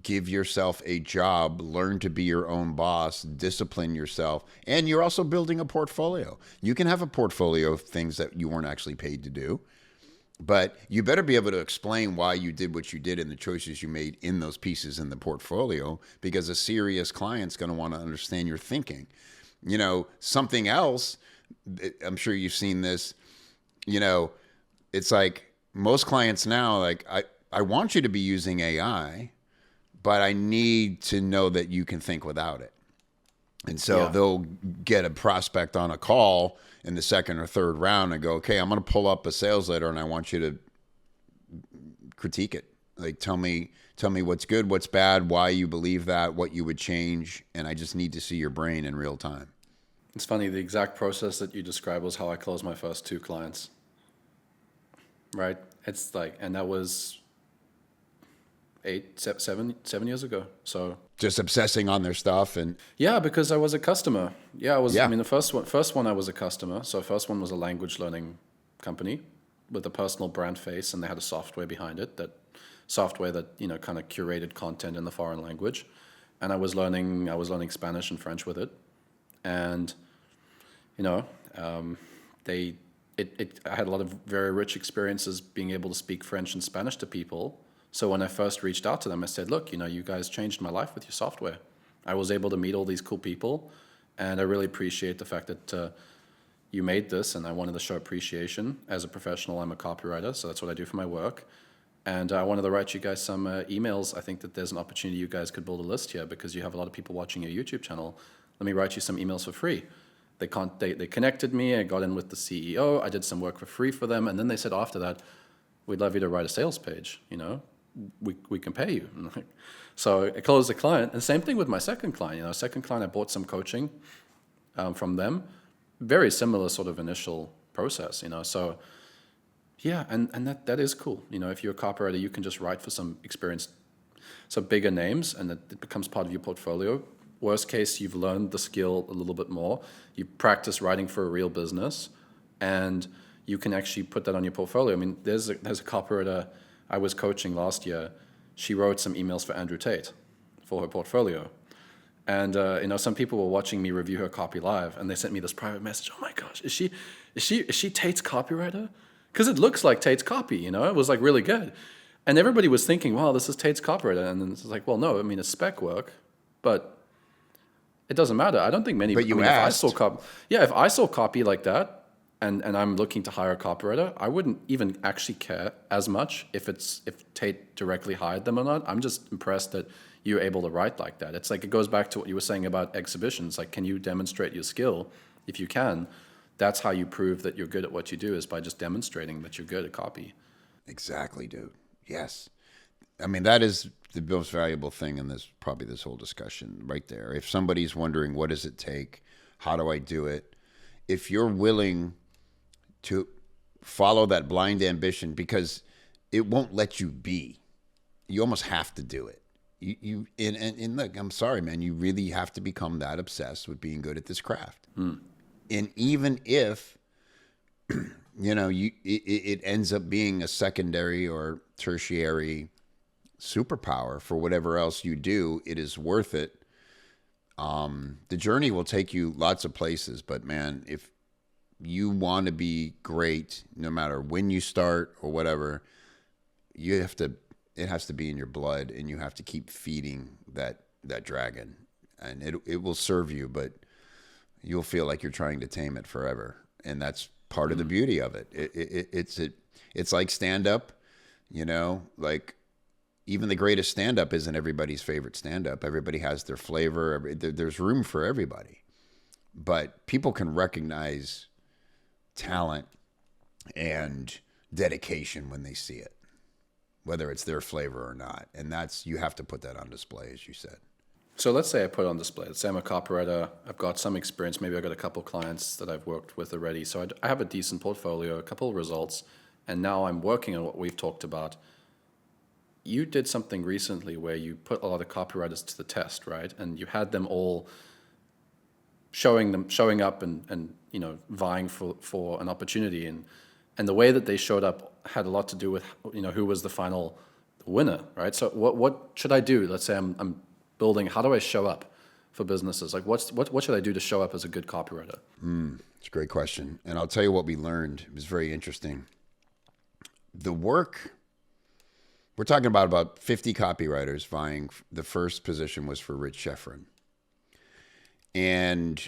give yourself a job, learn to be your own boss, discipline yourself, and you're also building a portfolio. You can have a portfolio of things that you weren't actually paid to do, but you better be able to explain why you did what you did and the choices you made in those pieces in the portfolio, because a serious client's going to want to understand your thinking. Something else, I'm sure you've seen this, it's like most clients now, like, I want you to be using AI, but I need to know that you can think without it. And so they'll get a prospect on a call in the second or third round and go, okay, I'm going to pull up a sales letter and I want you to critique it. Like, tell me what's good, what's bad, why you believe that, what you would change. And I just need to see your brain in real time. It's funny, the exact process that you described was how I closed my first 2 clients. Right? It's like, and that was 7 years ago. So just obsessing on their stuff. And yeah, because I was a customer. I mean, the first one I was a customer. So first one was a language learning company with a personal brand face, and they had a software behind it, that software that, kind of curated content in the foreign language. And I was learning Spanish and French with it. And, I had a lot of very rich experiences being able to speak French and Spanish to people. So when I first reached out to them, I said, look, you guys changed my life with your software. I was able to meet all these cool people, and I really appreciate the fact that you made this, and I wanted to show appreciation. As a professional, I'm a copywriter, so that's what I do for my work. And I wanted to write you guys some emails. I think that there's an opportunity you guys could build a list here because you have a lot of people watching your YouTube channel. Let me write you some emails for free. They connected me. I got in with the CEO. I did some work for free for them. And then they said after that, we'd love you to write a sales page, we can pay you. So I closed the client. And same thing with my second client. Second client, I bought some coaching from them. Very similar sort of initial process, So yeah, and that is cool. If you're a copywriter, you can just write for some experienced, some bigger names, and it becomes part of your portfolio. Worst case, you've learned the skill a little bit more. You practice writing for a real business, and you can actually put that on your portfolio. I mean, there's a copywriter I was coaching last year. She wrote some emails for Andrew Tate for her portfolio. And some people were watching me review her copy live, and they sent me this private message. Oh my gosh, is she Tate's copywriter? Because it looks like Tate's copy, It was like really good. And everybody was thinking, wow, this is Tate's copywriter. And then it's like, well, no, I mean, it's spec work, but it doesn't matter. I don't think many. But you asked. asked. If I saw copy like that, and I'm looking to hire a copywriter, I wouldn't even actually care as much if Tate directly hired them or not. I'm just impressed that you're able to write like that. It's like, it goes back to what you were saying about exhibitions. Like, can you demonstrate your skill? If you can, that's how you prove that you're good at what you do, is by just demonstrating that you're good at copy. Exactly, dude. Yes. I mean, that is the most valuable thing in this whole discussion right there. If somebody's wondering, what does it take? How do I do it? If you're willing to follow that blind ambition, because it won't let you be, you almost have to do it. And look, I'm sorry, man, you really have to become that obsessed with being good at this craft. And even if, it ends up being a secondary or tertiary superpower for whatever else you do, it is worth it. The journey will take you lots of places, but man, if you want to be great, no matter when you start or whatever, it has to be in your blood, and you have to keep feeding that dragon, and it will serve you, but you'll feel like you're trying to tame it forever. And that's part of the beauty of it. It's like stand-up, like even the greatest stand-up isn't everybody's favorite stand-up. Everybody has their flavor. There's room for everybody. But people can recognize talent and dedication when they see it, whether it's their flavor or not. And you have to put that on display, as you said. So let's say I put it on display. Let's say I'm a copywriter. I've got some experience. Maybe I've got a couple clients that I've worked with already. So I have a decent portfolio, a couple of results, and now I'm working on what we've talked about. You did something recently where you put a lot of copywriters to the test, right? And you had them all showing up and vying for an opportunity. And the way that they showed up had a lot to do with, who was the final winner, right? So what should I do? Let's say I'm building, how do I show up for businesses? Like what should I do to show up as a good copywriter? It's a great question. And I'll tell you what we learned. It was very interesting. The work, we're talking about 50 copywriters vying. The first position was for Rich Schefren. And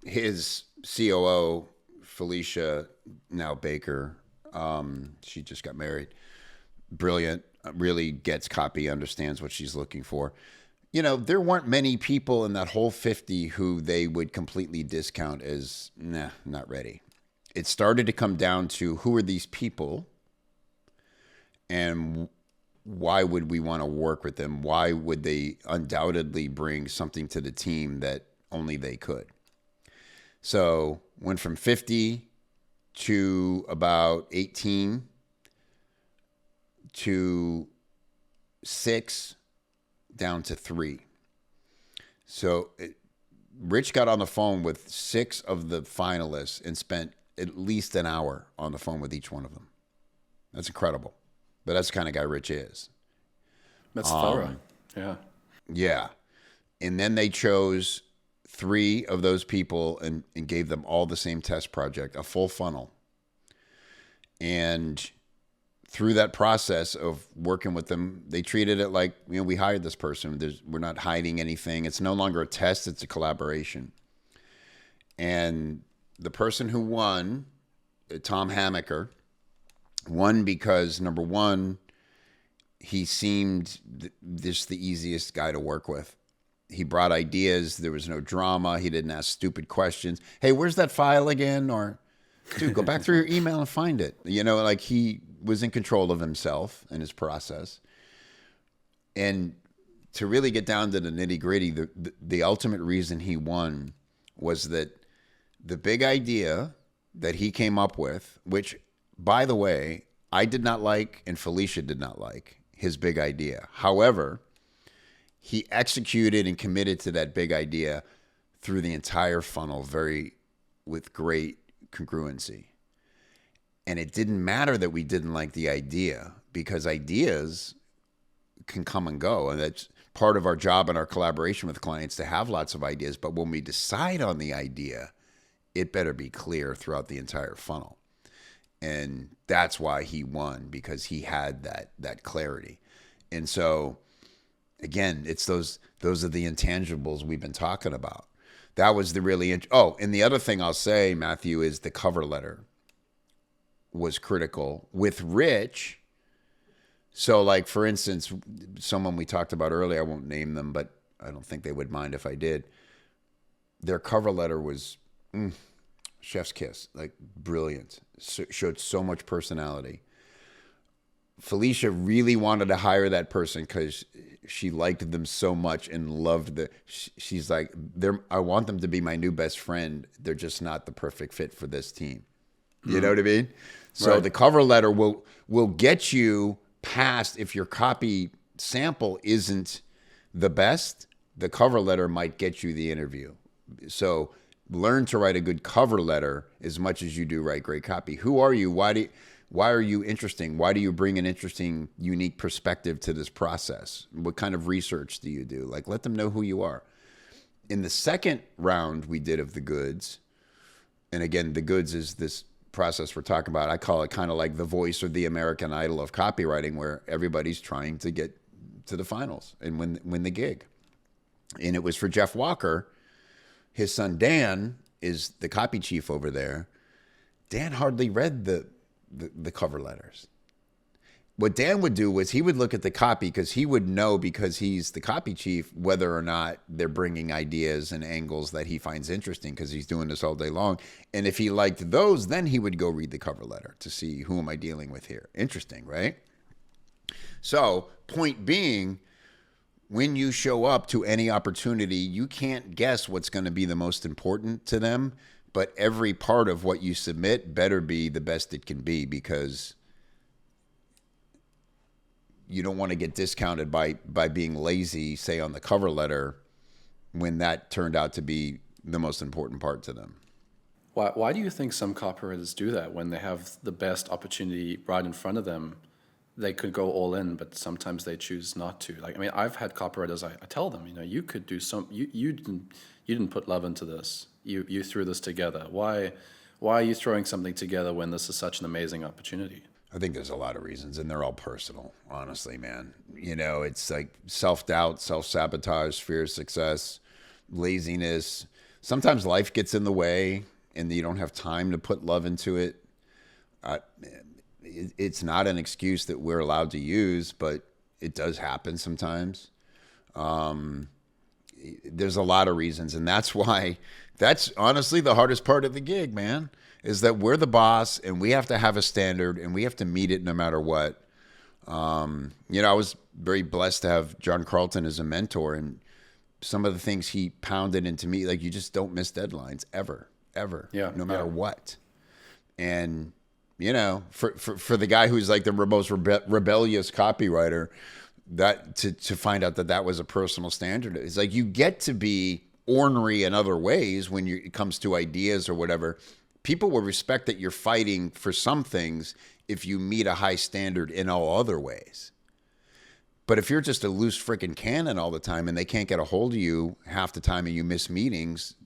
his COO, Felicia, now Baker, she just got married. Brilliant, really gets copy, understands what she's looking for. There weren't many people in that whole 50 who they would completely discount as, nah, not ready. It started to come down to who are these people and why would we want to work with them? Why would they undoubtedly bring something to the team that only they could? So went from 50 to about 18 to 6 down to 3. So Rich got on the phone with 6 of the finalists and spent at least an hour on the phone with each one of them. That's incredible. But that's the kind of guy Rich is. That's thorough. Yeah. Yeah. And then they chose 3 of those people and gave them all the same test project, a full funnel. And through that process of working with them, they treated it like, we hired this person. We're not hiding anything. It's no longer a test. It's a collaboration. And the person who won, Tom Hamaker, won because, number one, he seemed just the easiest guy to work with. He brought ideas. There was no drama. He didn't ask stupid questions. Hey, where's that file again? Or, dude, go back through your email and find it. Like he was in control of himself and his process. And to really get down to the nitty gritty, the ultimate reason he won was that the big idea that he came up with, which, by the way, I did not like and Felicia did not like his big idea. However, he executed and committed to that big idea through the entire funnel with great congruency. And it didn't matter that we didn't like the idea, because ideas can come and go. And that's part of our job and our collaboration with clients, to have lots of ideas. But when we decide on the idea, it better be clear throughout the entire funnel. And that's why he won, because he had that clarity. And so, again, it's those are the intangibles we've been talking about. That was the really and the other thing I'll say, Matthew, is the cover letter was critical with Rich. So, like, for instance, someone we talked about earlier, I won't name them, but I don't think they would mind if I did. Their cover letter was chef's kiss, like brilliant. Showed so much personality. Felicia really wanted to hire that person because she liked them so much and loved she's like, I want them to be my new best friend. They're just not the perfect fit for this team. You know what I mean? So Right. The cover letter will get you past, if your copy sample isn't the best, the cover letter might get you the interview. So learn to write a good cover letter as much as you do write great copy. Who are you? Why are you interesting? Why do you bring an interesting, unique perspective to this process? What kind of research do you do? Like, let them know who you are. In the second round we did of the goods, and again, the goods is this process we're talking about. I call it kind of like The Voice or the American Idol of copywriting, where everybody's trying to get to the finals and win the gig. And it was for Jeff Walker. His son Dan is the copy chief over there. Dan hardly read the cover letters. What Dan would do was he would look at the copy because he would know, because he's the copy chief, whether or not they're bringing ideas and angles that he finds interesting, because he's doing this all day long. And if he liked those, then he would go read the cover letter to see, who am I dealing with here? Interesting, right? So, point being, when you show up to any opportunity, you can't guess what's going to be the most important to them, but every part of what you submit better be the best it can be, because you don't want to get discounted by being lazy, say on the cover letter, when that turned out to be the most important part to them. Why do you think some copywriters do that when they have the best opportunity right in front of them? They could go all in, but sometimes they choose not to. Like, I mean, I've had copywriters, I tell them, you could do you didn't put love into this. You threw this together. Why are you throwing something together when this is such an amazing opportunity? I think there's a lot of reasons, and they're all personal, honestly, man. It's like self-doubt, self-sabotage, fear of success, laziness. Sometimes life gets in the way, and you don't have time to put love into it. It's not an excuse that we're allowed to use, but it does happen sometimes. There's a lot of reasons, and that's honestly the hardest part of the gig, man. Is that we're the boss, and we have to have a standard, and we have to meet it no matter what. I was very blessed to have John Carlton as a mentor, and some of the things he pounded into me, like, you just don't miss deadlines ever, no matter what. And for the guy who's like the most rebellious copywriter, that to find out that was a personal standard, it's like you get to be ornery in other ways when it comes to ideas or whatever. People will respect that you're fighting for some things if you meet a high standard in all other ways. But if you're just a loose freaking cannon all the time and they can't get a hold of you half the time and you miss meetings,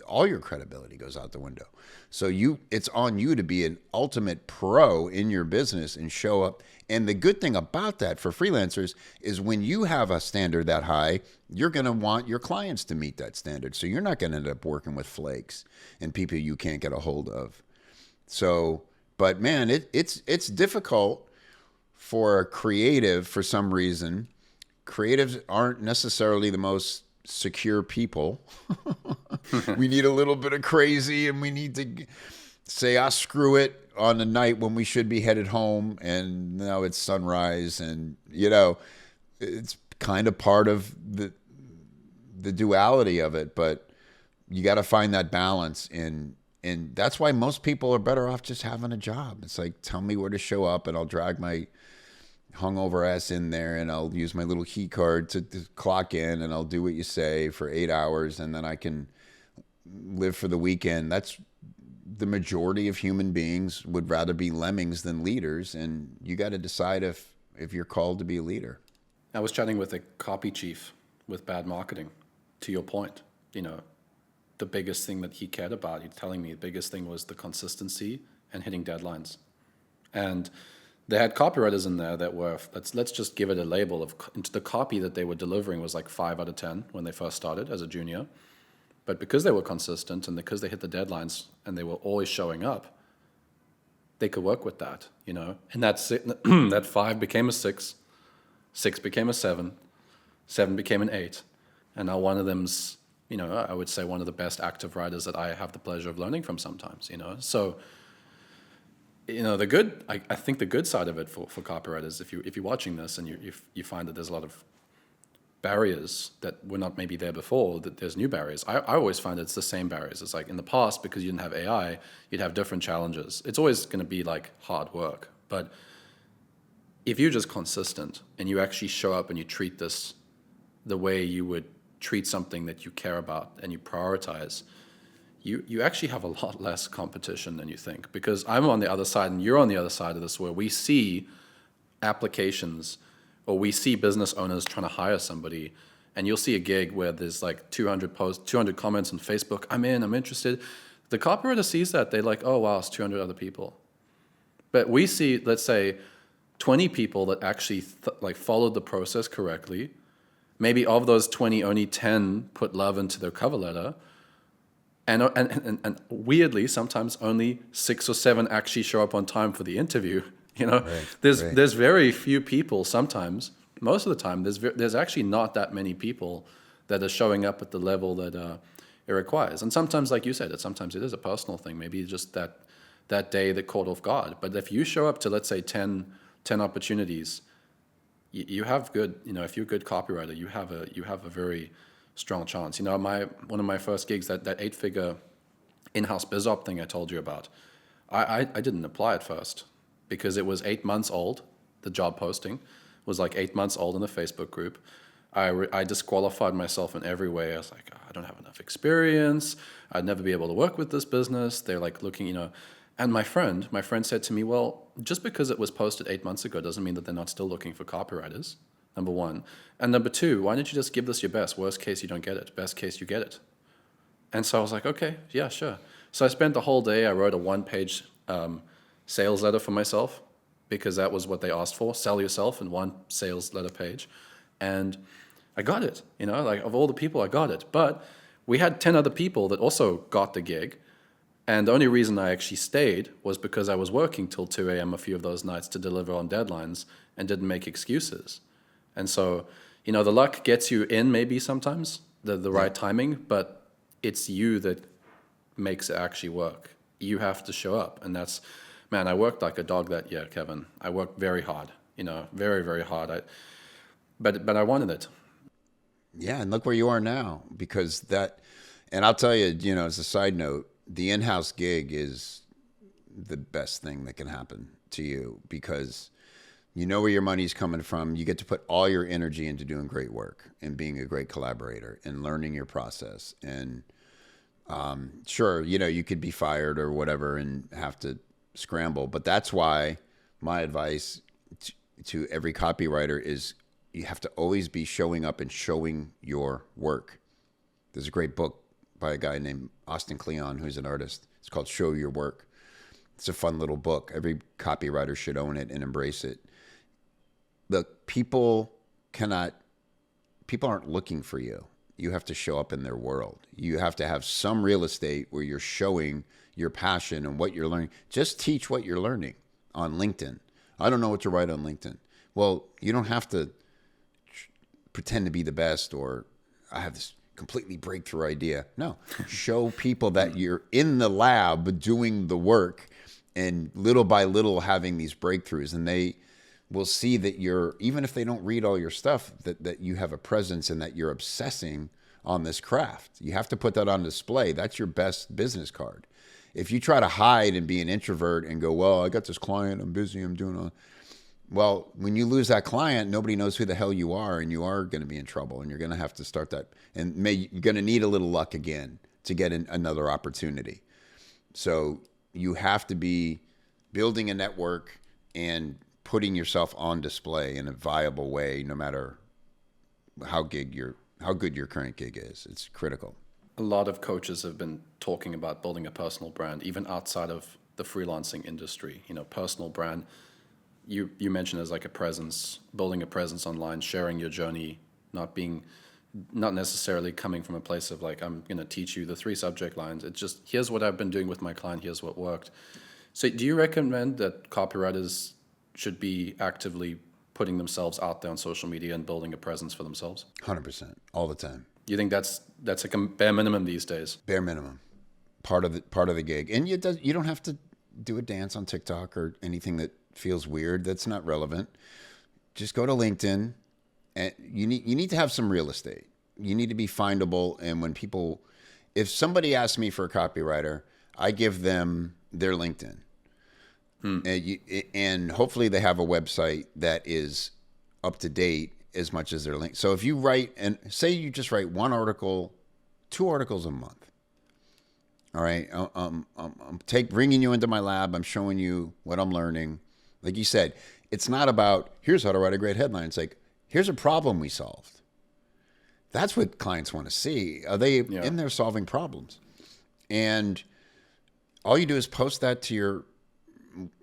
all your credibility goes out the window. So it's on you to be an ultimate pro in your business and show up. And the good thing about that for freelancers is when you have a standard that high, you're going to want your clients to meet that standard. So you're not going to end up working with flakes and people you can't get a hold of. So, but man, it's difficult for a creative for some reason. Creatives aren't necessarily the most secure people. We need a little bit of crazy, and we need to say, screw it on the night when we should be headed home, and now it's sunrise, and it's kind of part of the duality of it, but you got to find that balance, and that's why most people are better off just having a job. It's like, tell me where to show up, and I'll drag my hungover ass in there, and I'll use my little key card to clock in, and I'll do what you say for 8 hours, and then I can live for the weekend. That's the majority of human beings would rather be lemmings than leaders, and you got to decide if you're called to be a leader. I was chatting with a copy chief with bad marketing. To your point, the biggest thing that he cared about, he's telling me the biggest thing was the consistency and hitting deadlines. And they had copywriters in there that were, let's just give it a label of, the copy that they were delivering was like 5 out of 10 when they first started as a junior. But because they were consistent and because they hit the deadlines and they were always showing up, they could work with that, And that 5 became a 6, 6 became a 7, 7 became an 8. And now one of them's, I would say one of the best active writers that I have the pleasure of learning from sometimes, So, I think the good side of it for copywriters, if you're watching this and you find that there's a lot of barriers that were not maybe there before, that there's new barriers. I always find it's the same barriers. It's like in the past, because you didn't have AI, you'd have different challenges. It's always going to be like hard work. But if you're just consistent and you actually show up and you treat this the way you would treat something that you care about and you prioritize, you actually have a lot less competition than you think. Because I'm on the other side and you're on the other side of this, where we see applications or we see business owners trying to hire somebody, and you'll see a gig where there's like 200 posts, 200 comments on Facebook, I'm interested. The copywriter sees that, they're like, oh wow, it's 200 other people. But we see, let's say, 20 people that actually followed the process correctly. Maybe of those 20, only 10 put love into their cover letter. And weirdly, sometimes only 6 or 7 actually show up on time for the interview. Right. There's very few people. Sometimes, most of the time, there's actually not that many people that are showing up at the level that it requires. And sometimes, like you said, sometimes it is a personal thing. Maybe just that day that caught off guard. But if you show up to, let's say, 10 opportunities, you have good. If you're a good copywriter, you have a very strong chance. One of my first gigs, that 8-figure in-house biz op thing I told you about, I didn't apply at first because it was 8 months old. The job posting was like 8 months old in the Facebook group. I disqualified myself in every way. I was like, I don't have enough experience. I'd never be able to work with this business. They're like looking, And my friend said to me, well, just because it was posted 8 months ago doesn't mean that they're not still looking for copywriters. Number one. And number two, why don't you just give this your best? Worst case, you don't get it. Best case, you get it. And so I was like, okay, yeah, sure. So I spent the whole day, I wrote a 1-page sales letter for myself because that was what they asked for. Sell yourself in 1 sales letter page. And I got it, like of all the people, I got it. But we had 10 other people that also got the gig. And the only reason I actually stayed was because I was working till 2 a.m. a few of those nights to deliver on deadlines and didn't make excuses. And so, the luck gets you in maybe sometimes, the right timing, but it's you that makes it actually work. You have to show up. And that's, man, I worked like a dog that year, Kevin. I worked very hard, very, very hard. But I wanted it. Yeah, and look where you are now because and I'll tell you, as a side note, the in-house gig is the best thing that can happen to you because you know where your money's coming from. You get to put all your energy into doing great work and being a great collaborator and learning your process. And sure, you could be fired or whatever and have to scramble. But that's why my advice to every copywriter is you have to always be showing up and showing your work. There's a great book by a guy named Austin Kleon, who's an artist. It's called Show Your Work. It's a fun little book. Every copywriter should own it and embrace it. Look, people aren't looking for you. You have to show up in their world. You have to have some real estate where you're showing your passion and what you're learning. Just teach what you're learning on LinkedIn. I don't know what to write on LinkedIn. Well, you don't have to pretend to be the best or I have this completely breakthrough idea. No, show people that you're in the lab doing the work and little by little having these breakthroughs. And they will see that even if they don't read all your stuff, that you have a presence and that you're obsessing on this craft. You have to put that on display. That's your best business card. If you try to hide and be an introvert and go, well, I got this client, I'm busy, I'm doing all. Well, when you lose that client, nobody knows who the hell you are, and you are going to be in trouble, and you're going to have to start that. And you're going to need a little luck again to get another opportunity. So you have to be building a network and putting yourself on display in a viable way, no matter how good your current gig is. It's critical. A lot of coaches have been talking about building a personal brand, even outside of the freelancing industry. Personal brand. You mentioned as like a presence, building a presence online, sharing your journey, not necessarily coming from a place of like, I'm going to teach you the 3 subject lines. It's just, here's what I've been doing with my client. Here's what worked. So do you recommend that copywriters should be actively putting themselves out there on social media and building a presence for themselves? 100%, all the time. You think that's a bare minimum these days? Bare minimum, part of the gig. And you don't have to do a dance on TikTok or anything that feels weird. That's not relevant. Just go to LinkedIn, and you need to have some real estate. You need to be findable. And if somebody asks me for a copywriter, I give them their LinkedIn. And hopefully they have a website that is up to date as much as their link. So if you write, and say you just write 1 article, 2 articles a month. All right. I'm bringing you into my lab. I'm showing you what I'm learning. Like you said, it's not about here's how to write a great headline. It's like, here's a problem we solved. That's what clients want to see. Are they in there solving problems? And all you do is post that to your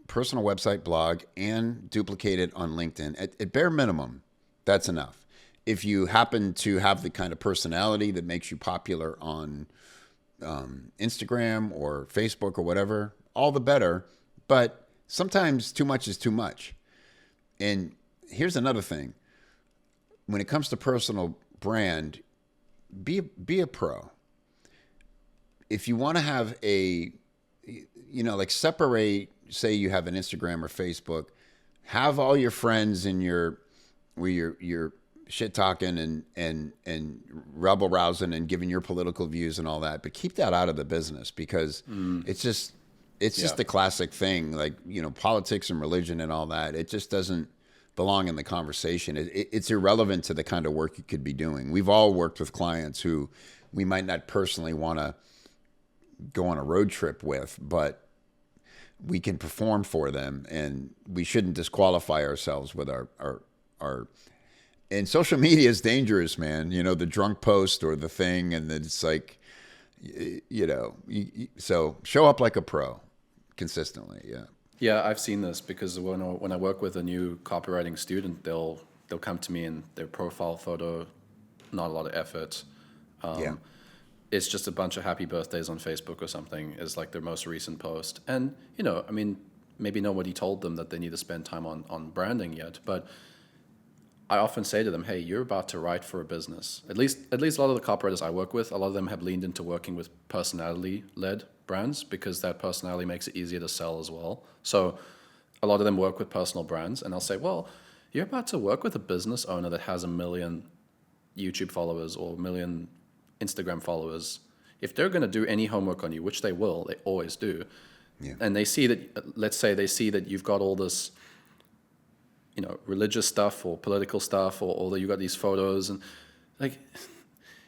personal website, blog, and duplicate it on LinkedIn. At bare minimum, that's enough. If you happen to have the kind of personality that makes you popular on Instagram or Facebook or whatever, all the better. But sometimes too much is too much. And here's another thing. When it comes to personal brand, be a pro. If you want to have like separate, say you have an Instagram or Facebook, have all your friends in where you're shit talking and rebel rousing and giving your political views and all that, but keep that out of the business, because it's just the classic thing, like, politics and religion and all that. It just doesn't belong in the conversation. It's irrelevant to the kind of work you could be doing. We've all worked with clients who we might not personally want to go on a road trip with, but we can perform for them, and we shouldn't disqualify ourselves with our and social media is dangerous, man. The drunk post or the thing, and then it's like, so show up like a pro consistently. Yeah. Yeah, I've seen this, because when I work with a new copywriting student, they'll come to me and their profile photo, not a lot of effort. It's just a bunch of happy birthdays on Facebook or something is like their most recent post. And, maybe nobody told them that they need to spend time on branding yet, but I often say to them, hey, you're about to write for a business. At least a lot of the copywriters I work with, a lot of them have leaned into working with personality-led brands, because that personality makes it easier to sell as well. So a lot of them work with personal brands, and I'll say, well, you're about to work with a business owner that has 1 million YouTube followers or 1 million Instagram followers. If they're going to do any homework on you, which they will, they always do, and they see that, let's say they see that you've got all this, religious stuff or political stuff, or that you got these photos, and like,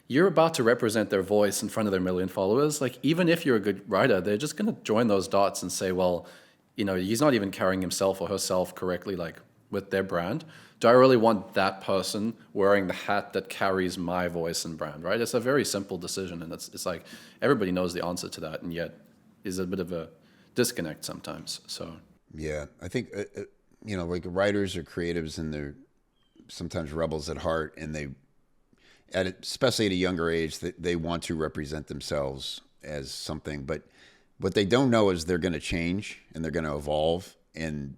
you're about to represent their voice in front of their 1 million followers. Like, even if you're a good writer, they're just going to join those dots and say, well, he's not even carrying himself or herself correctly, like with their brand. Do I really want that person wearing the hat that carries my voice and brand, right? It's a very simple decision, and it's like everybody knows the answer to that, and yet is a bit of a disconnect sometimes. So yeah, I think like writers or creatives, and they're sometimes rebels at heart, and especially at a younger age, they want to represent themselves as something, but what they don't know is they're going to change and they're going to evolve. And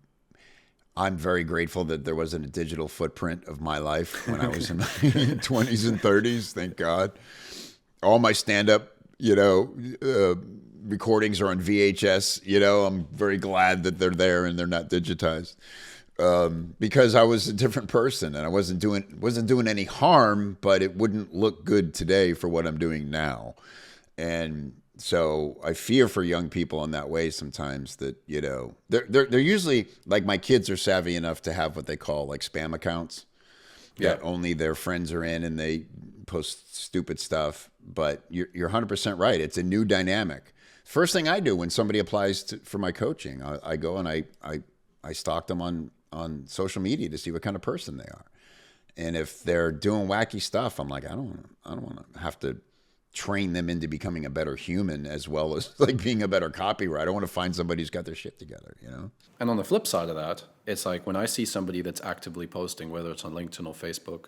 I'm very grateful that there wasn't a digital footprint of my life when I was in my 20s and 30s. Thank God. All my stand-up, recordings are on VHS. I'm very glad that they're there and they're not digitized, because I was a different person, and I wasn't doing any harm, but it wouldn't look good today for what I'm doing now. And so I fear for young people in that way sometimes, that, they're usually, like, my kids are savvy enough to have what they call like spam accounts that only their friends are in, and they post stupid stuff. But you're 100% right. It's a new dynamic. First thing I do when somebody applies for my coaching, I go and I stalk them on social media to see what kind of person they are. And if they're doing wacky stuff, I'm like, I don't want to have to train them into becoming a better human, as well as like being a better copywriter. I want to find somebody who's got their shit together, And on the flip side of that, it's like when I see somebody that's actively posting, whether it's on LinkedIn or Facebook,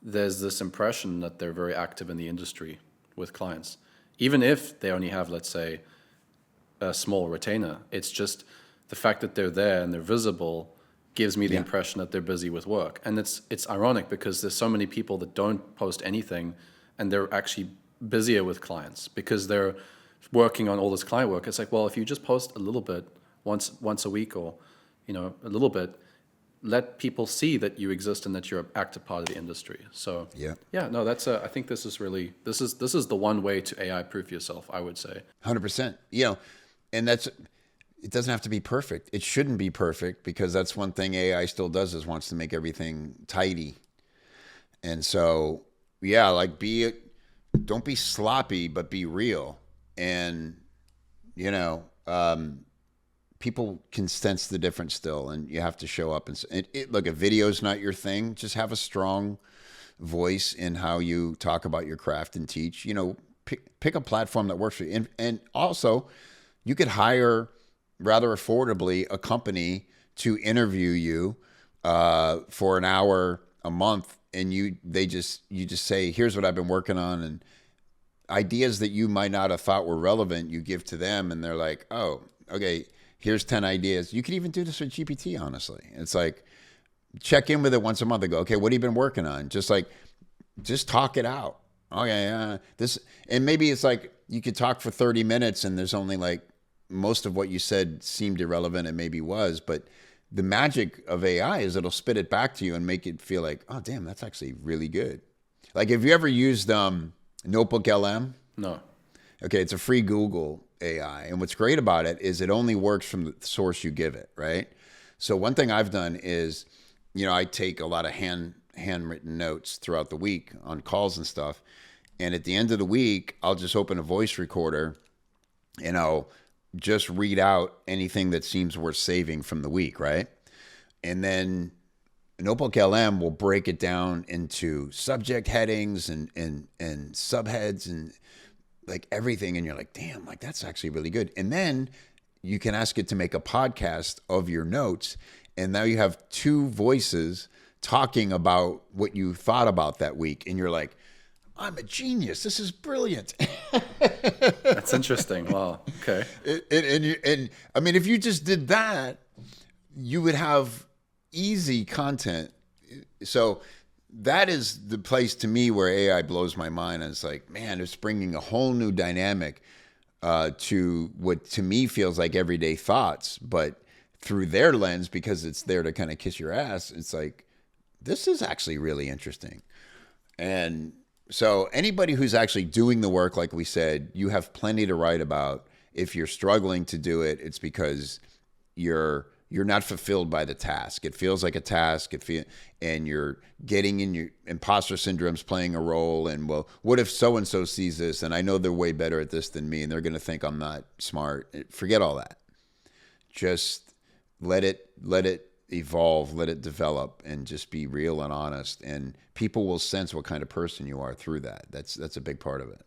there's this impression that they're very active in the industry with clients. Even if they only have, let's say, a small retainer, it's just the fact that they're there and they're visible gives me the impression that they're busy with work. And it's ironic, because there's so many people that don't post anything, and they're actually busier with clients because they're working on all this client work. It's like, well, if you just post a little bit once a week, or a little bit, let people see that you exist and that you're an active part of the industry. So no, I think this is the one way to AI proof yourself, I would say. 100%. And it doesn't have to be perfect. It shouldn't be perfect, because that's one thing AI still does, is wants to make everything tidy. And so, like, don't be sloppy, but be real. And, people can sense the difference still, and you have to show up. Look, if video's not your thing, just have a strong voice in how you talk about your craft and teach. Pick a platform that works for you. And also, you could hire rather affordably a company to interview you for an hour a month, and you just say, here's what I've been working on, ideas that you might not have thought were relevant, you give to them and they're like, oh, okay, here's 10 ideas. You could even do this with GPT, honestly. It's like, check in with it once a month and go, okay, what have you been working on? Just talk it out. Okay, this, and maybe it's like you could talk for 30 minutes and there's only like most of what you said seemed irrelevant and maybe was, but the magic of AI is it'll spit it back to you and make it feel like, oh, damn, that's actually really good. Like, have you ever used Notebook LM? No. Okay, it's a free Google AI. And what's great about it is it only works from the source you give it, right? So one thing I've done is, I take a lot of handwritten notes throughout the week on calls and stuff. And at the end of the week, I'll just open a voice recorder and I'll just read out anything that seems worth saving from the week, right? And then Notebook LM will break it down into subject headings and subheads and like everything. And you're like, damn, like that's actually really good. And then you can ask it to make a podcast of your notes. And now you have two voices talking about what you thought about that week. And you're like, I'm a genius. This is brilliant. That's interesting. Wow. Okay. And I mean, if you just did that, you would have easy content. So that is the place to me where AI blows my mind. And it's like, man, it's bringing a whole new dynamic to what to me feels like everyday thoughts, but through their lens, because it's there to kind of kiss your ass. It's like, this is actually really interesting. And so anybody who's actually doing the work, like we said, you have plenty to write about. If you're struggling to do it, it's because you're not fulfilled by the task. It feels like a task. And you're getting in your imposter syndrome's playing a role. And well, what if so-and-so sees this and I know they're way better at this than me and they're going to think I'm not smart. Forget all that. Just let it evolve, let it develop, and just be real and honest. And people will sense what kind of person you are through that. That's a big part of it.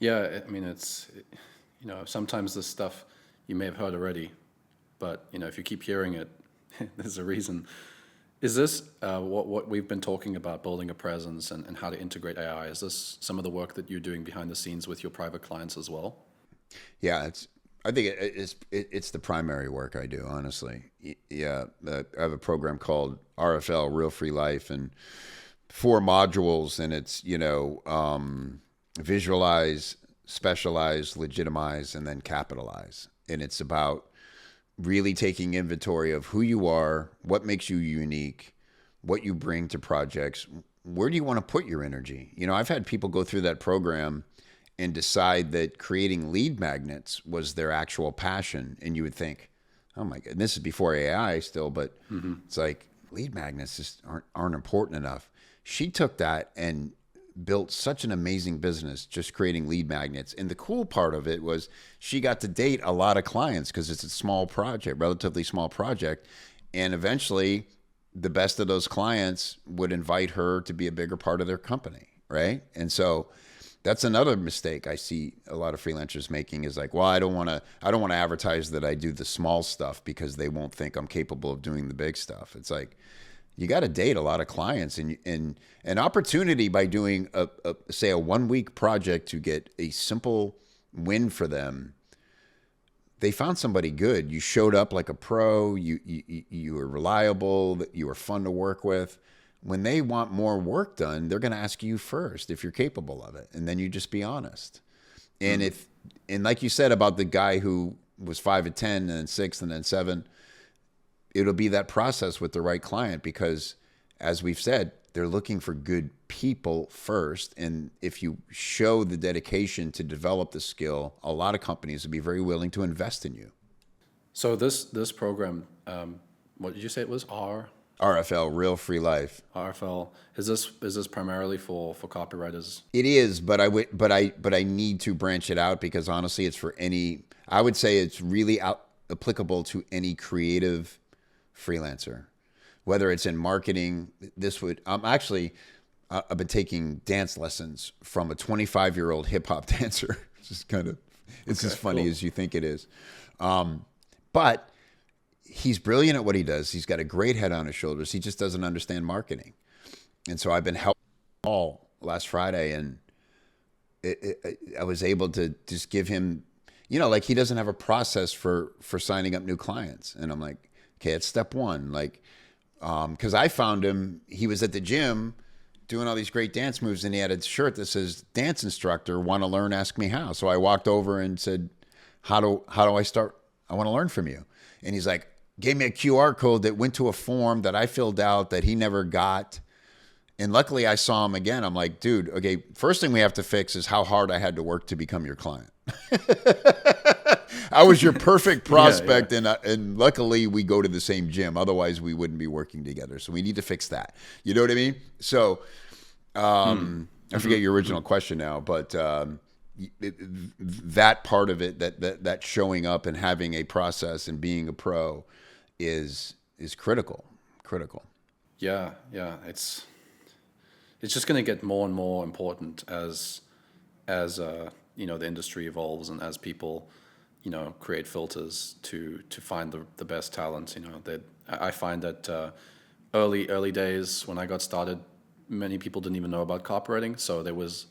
Yeah, I mean, sometimes this stuff you may have heard already, but if you keep hearing it, there's a reason. Is this what we've been talking about, building a presence and how to integrate AI? Is this some of the work that you're doing behind the scenes with your private clients as well? Yeah, I think it's the primary work I do, honestly. Yeah, I have a program called RFL, Real Free Life, and 4 modules, and it's, visualize, specialize, legitimize, and then capitalize. And it's about really taking inventory of who you are, what makes you unique, what you bring to projects, where do you want to put your energy? I've had people go through that program and decide that creating lead magnets was their actual passion. And you would think, oh my God, and this is before AI still, but It's like lead magnets just aren't important enough. She took that and built such an amazing business just creating lead magnets. And the cool part of it was she got to date a lot of clients because it's a small project, relatively small project. And eventually the best of those clients would invite her to be a bigger part of their company, right? And so that's another mistake I see a lot of freelancers making is like, well, I don't want to advertise that I do the small stuff because they won't think I'm capable of doing the big stuff. It's like, you got to date a lot of clients and an opportunity by doing say a 1-week project to get a simple win for them. They found somebody good. You showed up like a pro. You were reliable. You were fun to work with. When they want more work done, they're going to ask you first if you're capable of it. And then you just be honest. And and like you said about the guy who was 5 at 10 and then 6 and then 7, it'll be that process with the right client because as we've said, they're looking for good people first. And if you show the dedication to develop the skill, a lot of companies will be very willing to invest in you. So this program, what did you say it was? RFL, Real Free Life. RFL. Is this primarily for copywriters? It is, but I need to branch it out because honestly, it's for any. I would say it's really applicable to any creative freelancer, whether it's in marketing. I've been taking dance lessons from a 25-year-old hip hop dancer. It's just kind of, it's as funny as you think it is, but. He's brilliant at what he does. He's got a great head on his shoulders. He just doesn't understand marketing. And so I've been helping all last Friday. And I was able to just give him, like he doesn't have a process for signing up new clients. And I'm like, okay, it's step one. Like, because I found him, he was at the gym doing all these great dance moves, and he had a shirt that says dance instructor, want to learn, ask me how. So I walked over and said, how do I start? I want to learn from you. And he's like, gave me a QR code that went to a form that I filled out that he never got. And luckily I saw him again. I'm like, dude, okay, first thing we have to fix is how hard I had to work to become your client. I was your perfect prospect, and luckily we go to the same gym. Otherwise we wouldn't be working together. So we need to fix that. You know what I mean? So I forget your original question now, but that part of it, that showing up and having a process and being a pro is critical. Yeah. It's just going to get more and more important as the industry evolves, and as people create filters to find the best talent. That I find that early days when I got started, many people didn't even know about copywriting, so there was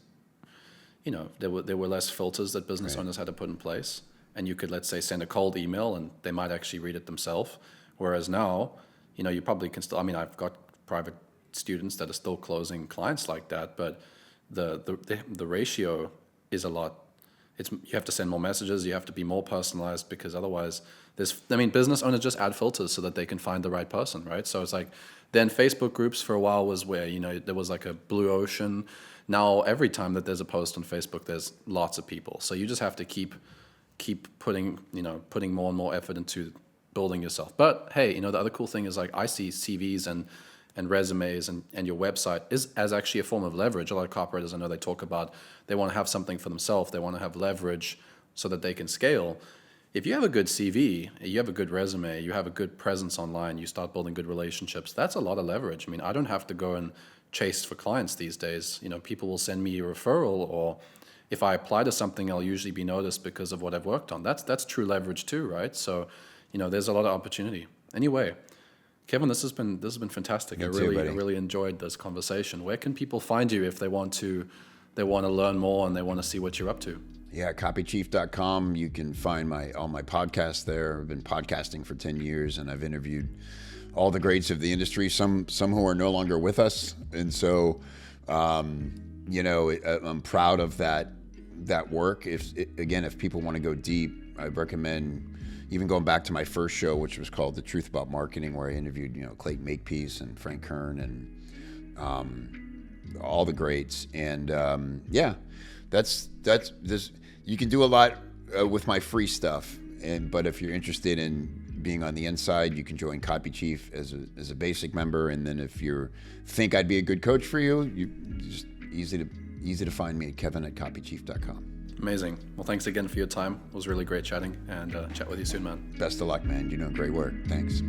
there were less filters that business owners had to put in place, and you could, let's say, send a cold email and they might actually read it themselves. Whereas now, you probably can still. I mean, I've got private students that are still closing clients like that, but the ratio is a lot. You have to send more messages, you have to be more personalized, because otherwise business owners just add filters so that they can find the right person, right? So it's like, then Facebook groups for a while was where, there was like a blue ocean. Now every time that there's a post on Facebook, there's lots of people. So you just have to keep putting more and more effort into building yourself. But hey, the other cool thing is, like, I see CVs and resumes and your website is as actually a form of leverage. A lot of copywriters, I know, they talk about they want to have something for themselves. They want to have leverage so that they can scale. If you have a good CV, you have a good resume, you have a good presence online, you start building good relationships, that's a lot of leverage. I mean, I don't have to go and chase for clients these days. People will send me a referral, or if I apply to something, I'll usually be noticed because of what I've worked on. That's true leverage too, right? So, there's a lot of opportunity. Anyway, Kevin, this has been fantastic. I really enjoyed this conversation. Where can people find you if they want to learn more and they want to see what you're up to? Yeah, copychief.com. You can find all my podcasts there. I've been podcasting for 10 years, and I've interviewed all the greats of the industry, some who are no longer with us. And so, I'm proud of that work. If people want to go deep, I recommend even going back to my first show, which was called The Truth About Marketing, where I interviewed, Clayton Makepeace and Frank Kern and all the greats. And that's this. You can do a lot with my free stuff. But if you're interested in being on the inside, you can join Copy Chief as a basic member. And then if you think I'd be a good coach for you, just easy to find me at kevin@copychief.com. Amazing. Well, thanks again for your time. It was really great chatting, and chat with you soon, man. Best of luck, man. You're doing great work. Thanks.